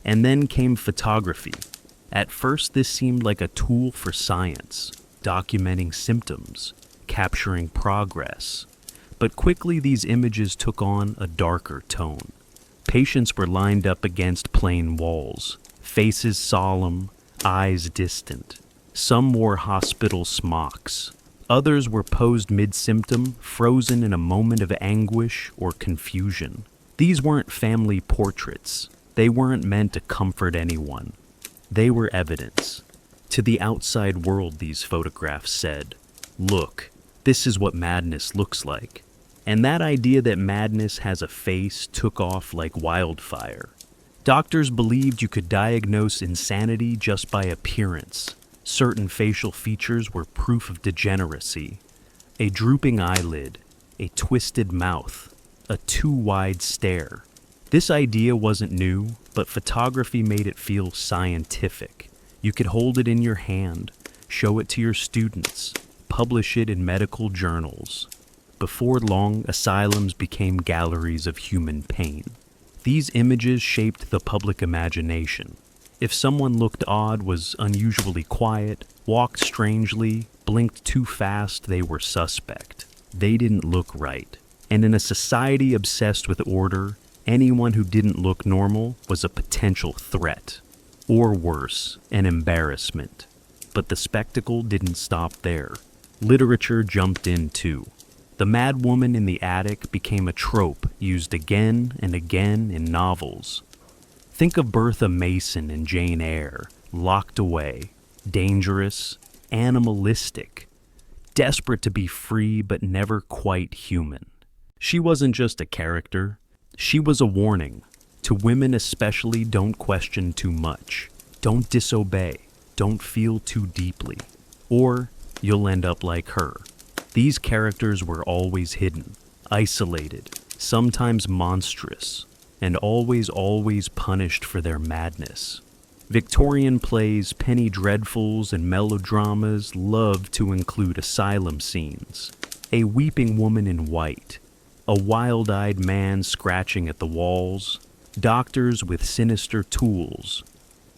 And then came photography. At first, this seemed like a tool for science, documenting symptoms, capturing progress. But quickly, these images took on a darker tone. Patients were lined up against plain walls, faces solemn, eyes distant. Some wore hospital smocks. Others were posed mid-symptom, frozen in a moment of anguish or confusion. These weren't family portraits. They weren't meant to comfort anyone. They were evidence. To the outside world, these photographs said, "Look, this is what madness looks like." And that idea that madness has a face took off like wildfire. Doctors believed you could diagnose insanity just by appearance. Certain facial features were proof of degeneracy. A drooping eyelid, a twisted mouth, a too wide stare. This idea wasn't new, but photography made it feel scientific. You could hold it in your hand, show it to your students, publish it in medical journals. Before long, asylums became galleries of human pain. These images shaped the public imagination. If someone looked odd, was unusually quiet, walked strangely, blinked too fast, they were suspect. They didn't look right. And in a society obsessed with order, anyone who didn't look normal was a potential threat. Or worse, an embarrassment. But the spectacle didn't stop there. Literature jumped in too. The mad woman in the attic became a trope used again and again in novels. Think of Bertha Mason in Jane Eyre, locked away, dangerous, animalistic, desperate to be free but never quite human. She wasn't just a character, she was a warning. To women especially, don't question too much. Don't disobey. Don't feel too deeply. Or you'll end up like her. These characters were always hidden, isolated, sometimes monstrous, and always punished for their madness. Victorian plays, penny dreadfuls, and melodramas loved to include asylum scenes. A weeping woman in white, a wild-eyed man scratching at the walls, doctors with sinister tools.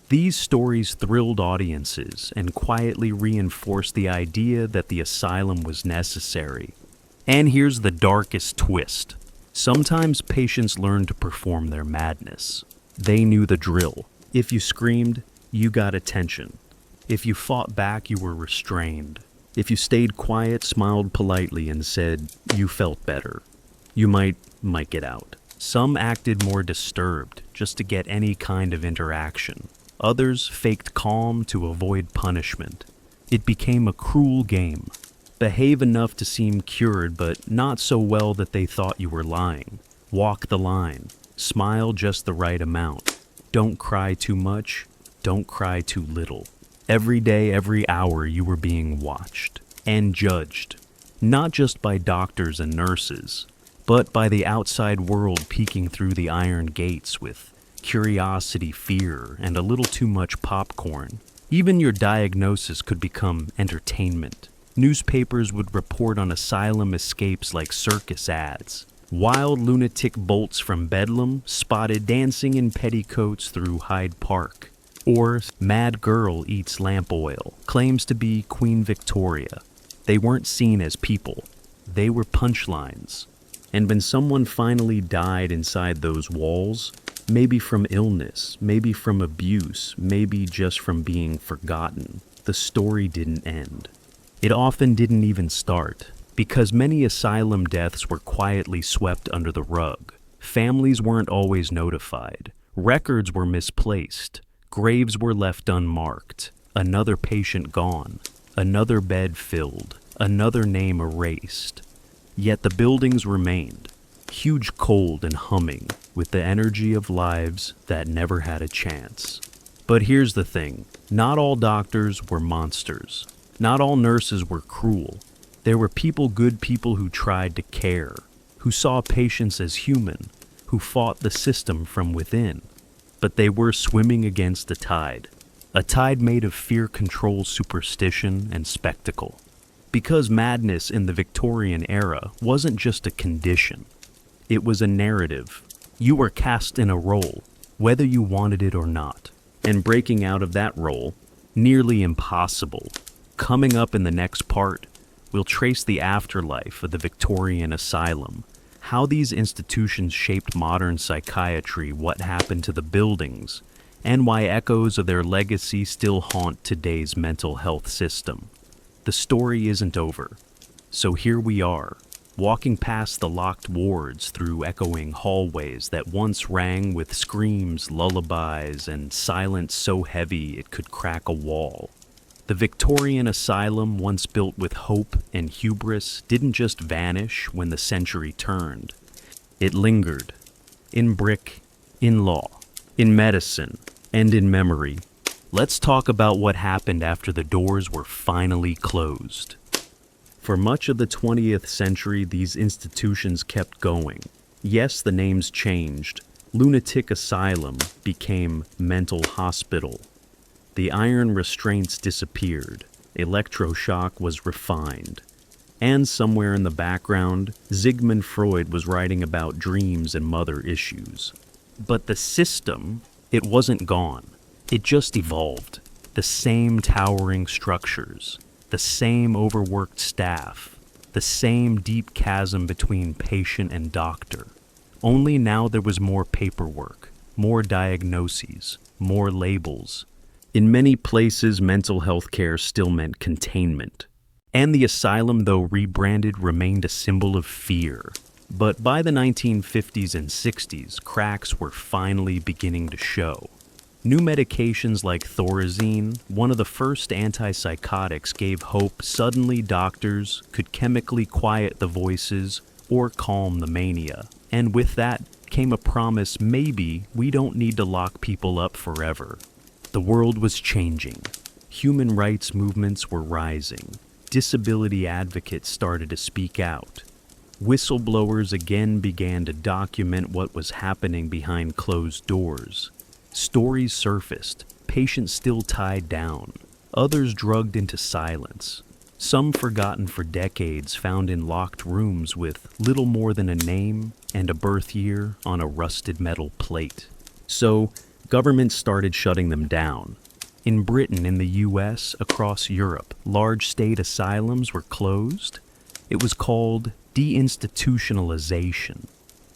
These stories thrilled audiences and quietly reinforced the idea that the asylum was necessary. And here's the darkest twist. Sometimes patients learned to perform their madness. They knew the drill. If you screamed, you got attention. If you fought back, you were restrained. If you stayed quiet, smiled politely, and said you felt better, you might get out. Some acted more disturbed just to get any kind of interaction. Others faked calm to avoid punishment. It became a cruel game. Behave enough to seem cured, but not so well that they thought you were lying. Walk the line. Smile just the right amount. Don't cry too much. Don't cry too little. Every day, every hour, you were being watched and judged. Not just by doctors and nurses, but by the outside world peeking through the iron gates with curiosity, fear, and a little too much popcorn. Even your diagnosis could become entertainment. Newspapers would report on asylum escapes like circus ads. Wild lunatic bolts from Bedlam spotted dancing in petticoats through Hyde Park. Or mad girl eats lamp oil, claims to be Queen Victoria. They weren't seen as people. They were punchlines. And when someone finally died inside those walls, maybe from illness, maybe from abuse, maybe just from being forgotten, the story didn't end. It often didn't even start, because many asylum deaths were quietly swept under the rug. Families weren't always notified. Records were misplaced. Graves were left unmarked. Another patient gone. Another bed filled. Another name erased. Yet the buildings remained, huge, cold, and humming, with the energy of lives that never had a chance. But here's the thing. Not all doctors were monsters. Not all nurses were cruel. There were good people who tried to care, who saw patients as human, who fought the system from within. But they were swimming against a tide made of fear, control, superstition, and spectacle. Because madness in the Victorian era wasn't just a condition, it was a narrative. You were cast in a role, whether you wanted it or not. And breaking out of that role, nearly impossible. Coming up in the next part, we'll trace the afterlife of the Victorian asylum, how these institutions shaped modern psychiatry, what happened to the buildings, and why echoes of their legacy still haunt today's mental health system. The story isn't over. So here we are, walking past the locked wards through echoing hallways that once rang with screams, lullabies, and silence so heavy it could crack a wall. The Victorian asylum, once built with hope and hubris, didn't just vanish when the century turned. It lingered. In brick, in law, in medicine, and in memory. Let's talk about what happened after the doors were finally closed. For much of the 20th century, these institutions kept going. Yes, the names changed. Lunatic asylum became mental hospital. The iron restraints disappeared. Electroshock was refined. And somewhere in the background, Sigmund Freud was writing about dreams and mother issues. But the system, it wasn't gone. It just evolved. The same towering structures, the same overworked staff, the same deep chasm between patient and doctor. Only now there was more paperwork, more diagnoses, more labels. In many places, mental health care still meant containment. And the asylum, though rebranded, remained a symbol of fear. But by the 1950s and 60s, cracks were finally beginning to show. New medications like Thorazine, one of the first antipsychotics, gave hope suddenly doctors could chemically quiet the voices or calm the mania. And with that came a promise maybe we don't need to lock people up forever. The world was changing. Human rights movements were rising. Disability advocates started to speak out. Whistleblowers again began to document what was happening behind closed doors. Stories surfaced, patients still tied down, others drugged into silence, some forgotten for decades, found in locked rooms with little more than a name and a birth year on a rusted metal plate. So, Governments started shutting them down. In Britain, in the US, across Europe, large state asylums were closed. It was called deinstitutionalization.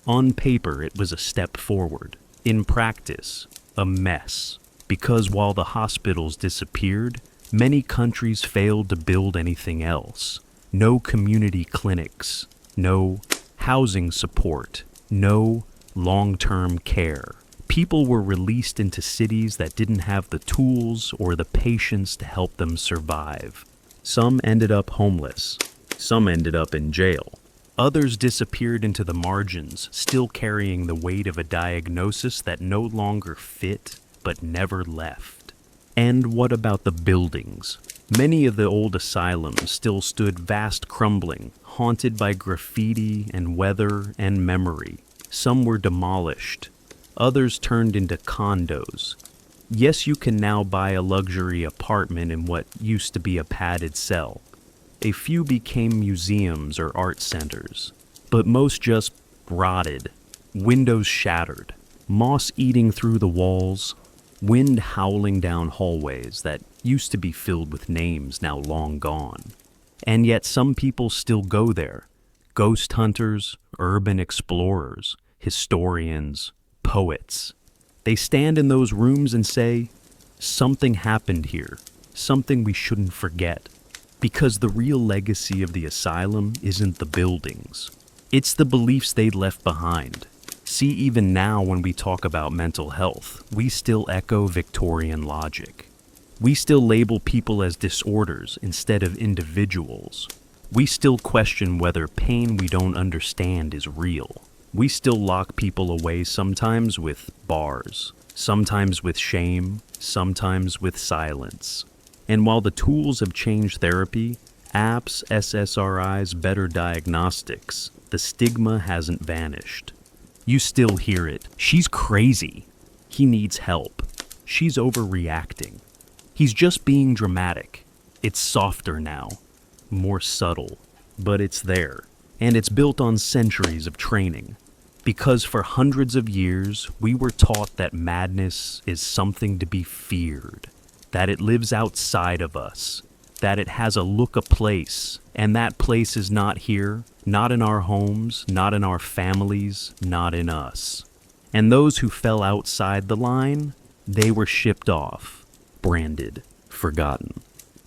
On paper, it was a step forward. In practice, a mess. Because while the hospitals disappeared, many countries failed to build anything else. No community clinics, no housing support, no long-term care. People were released into cities that didn't have the tools or the patience to help them survive. Some ended up homeless. Some ended up in jail. Others disappeared into the margins, still carrying the weight of a diagnosis that no longer fit but never left. And what about the buildings? Many of the old asylums still stood vast crumbling, haunted by graffiti and weather and memory. Some were demolished. Others turned into condos. Yes, you can now buy a luxury apartment in what used to be a padded cell. A few became museums or art centers, but most just rotted, windows shattered, moss eating through the walls, wind howling down hallways that used to be filled with names now long gone. And yet some people still go there. Ghost hunters, urban explorers, historians, poets. They stand in those rooms and say, something happened here, something we shouldn't forget. Because the real legacy of the asylum isn't the buildings. It's the beliefs they left behind. See, even now when we talk about mental health, we still echo Victorian logic. We still label people as disorders instead of individuals. We still question whether pain we don't understand is real. We still lock people away sometimes with bars, sometimes with shame, sometimes with silence. And while the tools have changed therapy, apps, SSRIs, better diagnostics, the stigma hasn't vanished. You still hear it. She's crazy. He needs help. She's overreacting. He's just being dramatic. It's softer now, more subtle, but it's there. And it's built on centuries of training. Because for hundreds of years, we were taught that madness is something to be feared, that it lives outside of us, that it has a look a place, and that place is not here, not in our homes, not in our families, not in us. And those who fell outside the line, they were shipped off, branded, forgotten.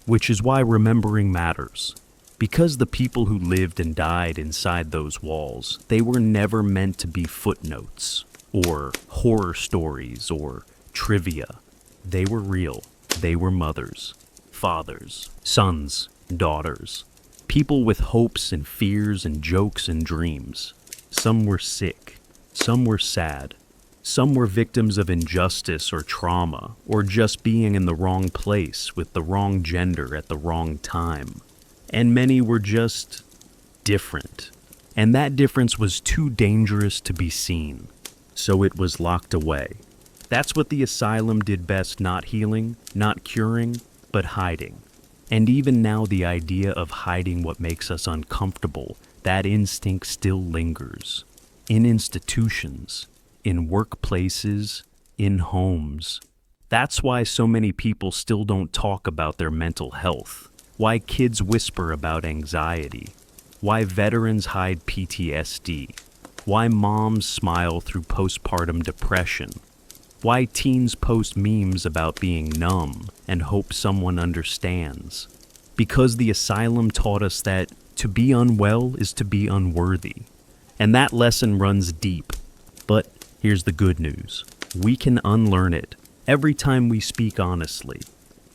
Which is why remembering matters. Because the people who lived and died inside those walls, they were never meant to be footnotes, or horror stories, or trivia. They were real. They were mothers, fathers, sons, daughters. People with hopes and fears and jokes and dreams. Some were sick. Some were sad. Some were victims of injustice or trauma, or just being in the wrong place with the wrong gender at the wrong time. And many were just different. And that difference was too dangerous to be seen. So it was locked away. That's what the asylum did best, not healing, not curing, but hiding. And even now the idea of hiding what makes us uncomfortable, that instinct still lingers. In institutions, in workplaces, in homes. That's why so many people still don't talk about their mental health. Why kids whisper about anxiety. Why veterans hide PTSD. Why moms smile through postpartum depression. Why teens post memes about being numb and hope someone understands. Because the asylum taught us that to be unwell is to be unworthy. And that lesson runs deep. But here's the good news. We can unlearn it every time we speak honestly.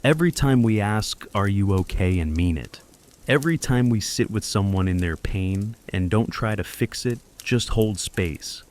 Every time we ask, are you okay, and mean it. Every time we sit with someone in their pain and don't try to fix it, just hold space.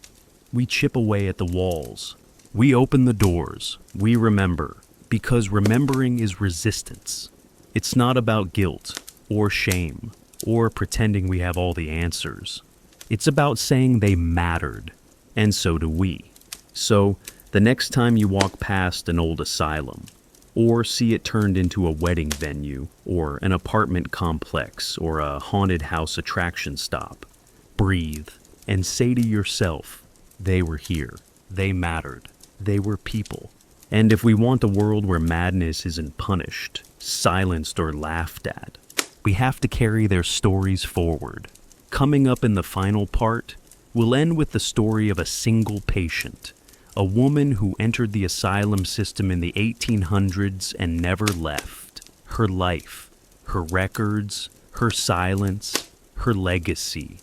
We chip away at the walls. We open the doors. We remember. Because remembering is resistance. It's not about guilt or shame or pretending we have all the answers. It's about saying they mattered, and so do we. So, the next time you walk past an old asylum, or see it turned into a wedding venue, or an apartment complex, or a haunted house attraction stop, breathe and say to yourself, they were here, they mattered, They were people. And if we want a world where madness isn't punished, silenced, or laughed at, we have to carry their stories forward. Coming up in the final part, we'll end with the story of a single patient, a woman who entered the asylum system in the 1800s and never left. Her life, her records, her silence, her legacy,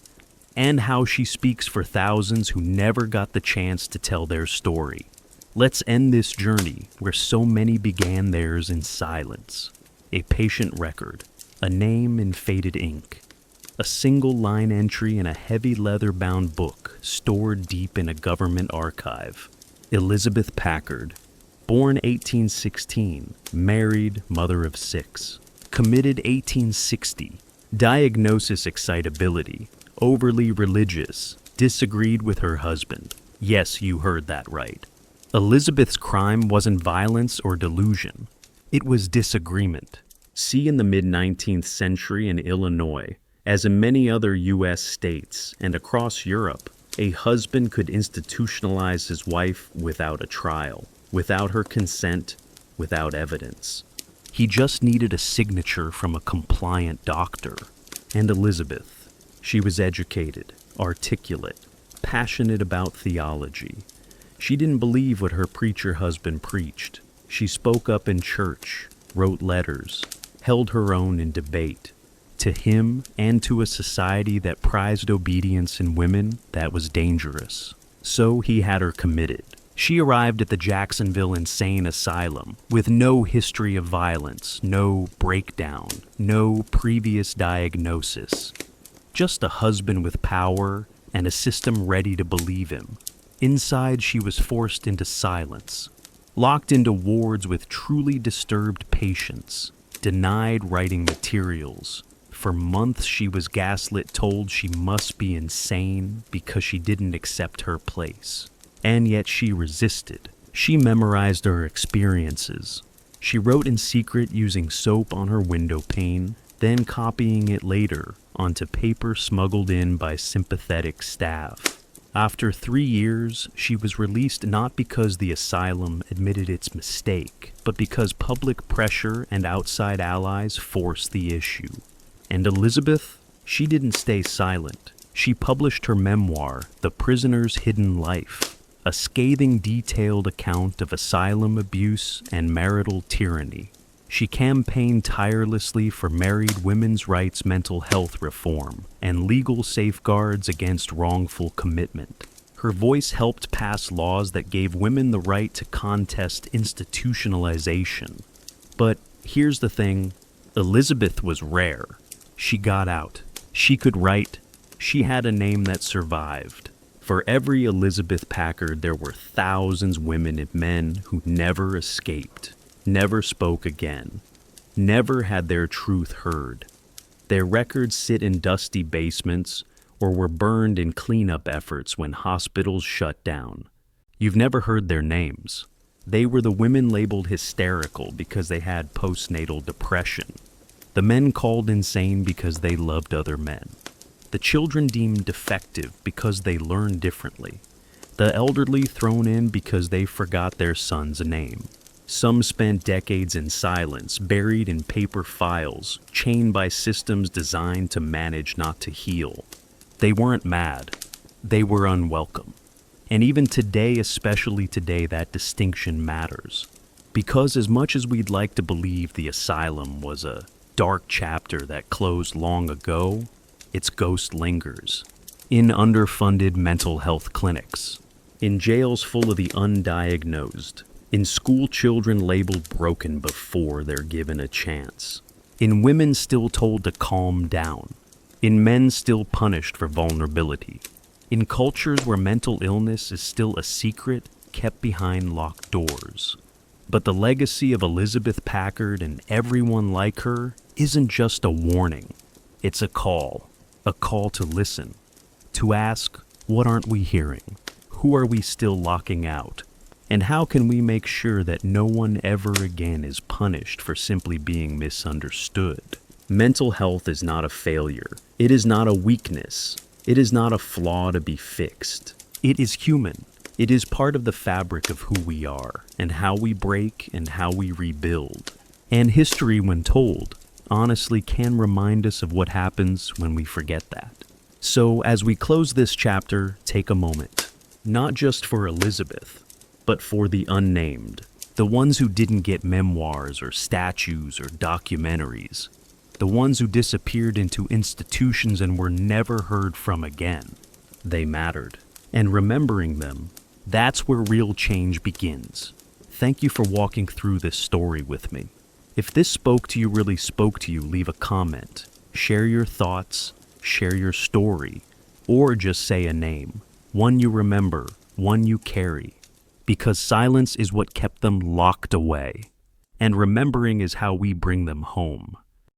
and how she speaks for thousands who never got the chance to tell their story. Let's end this journey where so many began theirs in silence. A patient record, a name in faded ink, a single line entry in a heavy leather-bound book stored deep in a government archive. Elizabeth Packard, born 1816, married, mother of 6, committed 1860, diagnosis excitability, overly religious, disagreed with her husband. Yes, you heard that right. Elizabeth's crime wasn't violence or delusion. It was disagreement. See, in the mid-19th century in Illinois, as in many other U.S. states and across Europe, a husband could institutionalize his wife without a trial, without her consent, without evidence. He just needed a signature from a compliant doctor. And Elizabeth, she was educated, articulate, passionate about theology. She didn't believe what her preacher husband preached. She spoke up in church, wrote letters, held her own in debate. To him and to a society that prized obedience in women, that was dangerous. So he had her committed. She arrived at the Jacksonville Insane Asylum with no history of violence, no breakdown, no previous diagnosis. Just a husband with power and a system ready to believe him. Inside, she was forced into silence, locked into wards with truly disturbed patients, denied writing materials. For months, she was gaslit, told she must be insane because she didn't accept her place. And yet she resisted. She memorized her experiences. She wrote in secret using soap on her window pane, then copying it later onto paper smuggled in by sympathetic staff. After 3 years, she was released not because the asylum admitted its mistake, but because public pressure and outside allies forced the issue. And Elizabeth, she didn't stay silent. She published her memoir, The Prisoner's Hidden Life, a scathing, detailed account of asylum abuse and marital tyranny. She campaigned tirelessly for married women's rights, mental health reform, and legal safeguards against wrongful commitment. Her voice helped pass laws that gave women the right to contest institutionalization. But here's the thing, Elizabeth was rare. She got out. She could write. She had a name that survived. For every Elizabeth Packard, there were thousands of women and men who never escaped, never spoke again, never had their truth heard. Their records sit in dusty basements or were burned in cleanup efforts when hospitals shut down. You've never heard their names. They were the women labeled hysterical because they had postnatal depression. The men called insane because they loved other men. The children deemed defective because they learned differently. The elderly thrown in because they forgot their son's name. Some spent decades in silence, buried in paper files, chained by systems designed to manage, not to heal. They weren't mad. They were unwelcome. And even today, especially today, that distinction matters. Because as much as we'd like to believe the asylum was a dark chapter that closed long ago, its ghost lingers. In underfunded mental health clinics, in jails full of the undiagnosed, in school children labeled broken before they're given a chance, in women still told to calm down, in men still punished for vulnerability, in cultures where mental illness is still a secret kept behind locked doors. But the legacy of Elizabeth Packard and everyone like her isn't just a warning. It's a call to listen, to ask, what aren't we hearing? Who are we still locking out? And how can we make sure that no one ever again is punished for simply being misunderstood? Mental health is not a failure. It is not a weakness. It is not a flaw to be fixed. It is human. It is part of the fabric of who we are, and how we break and how we rebuild. And history, when told, honestly can remind us of what happens when we forget that. So, as we close this chapter, take a moment, not just for Elizabeth, but for the unnamed, the ones who didn't get memoirs or statues or documentaries, the ones who disappeared into institutions and were never heard from again. They mattered. And remembering them, that's where real change begins. Thank you for walking through this story with me. If this really spoke to you, leave a comment, share your thoughts, share your story, or just say a name, one you remember, one you carry, because silence is what kept them locked away, and remembering is how we bring them home.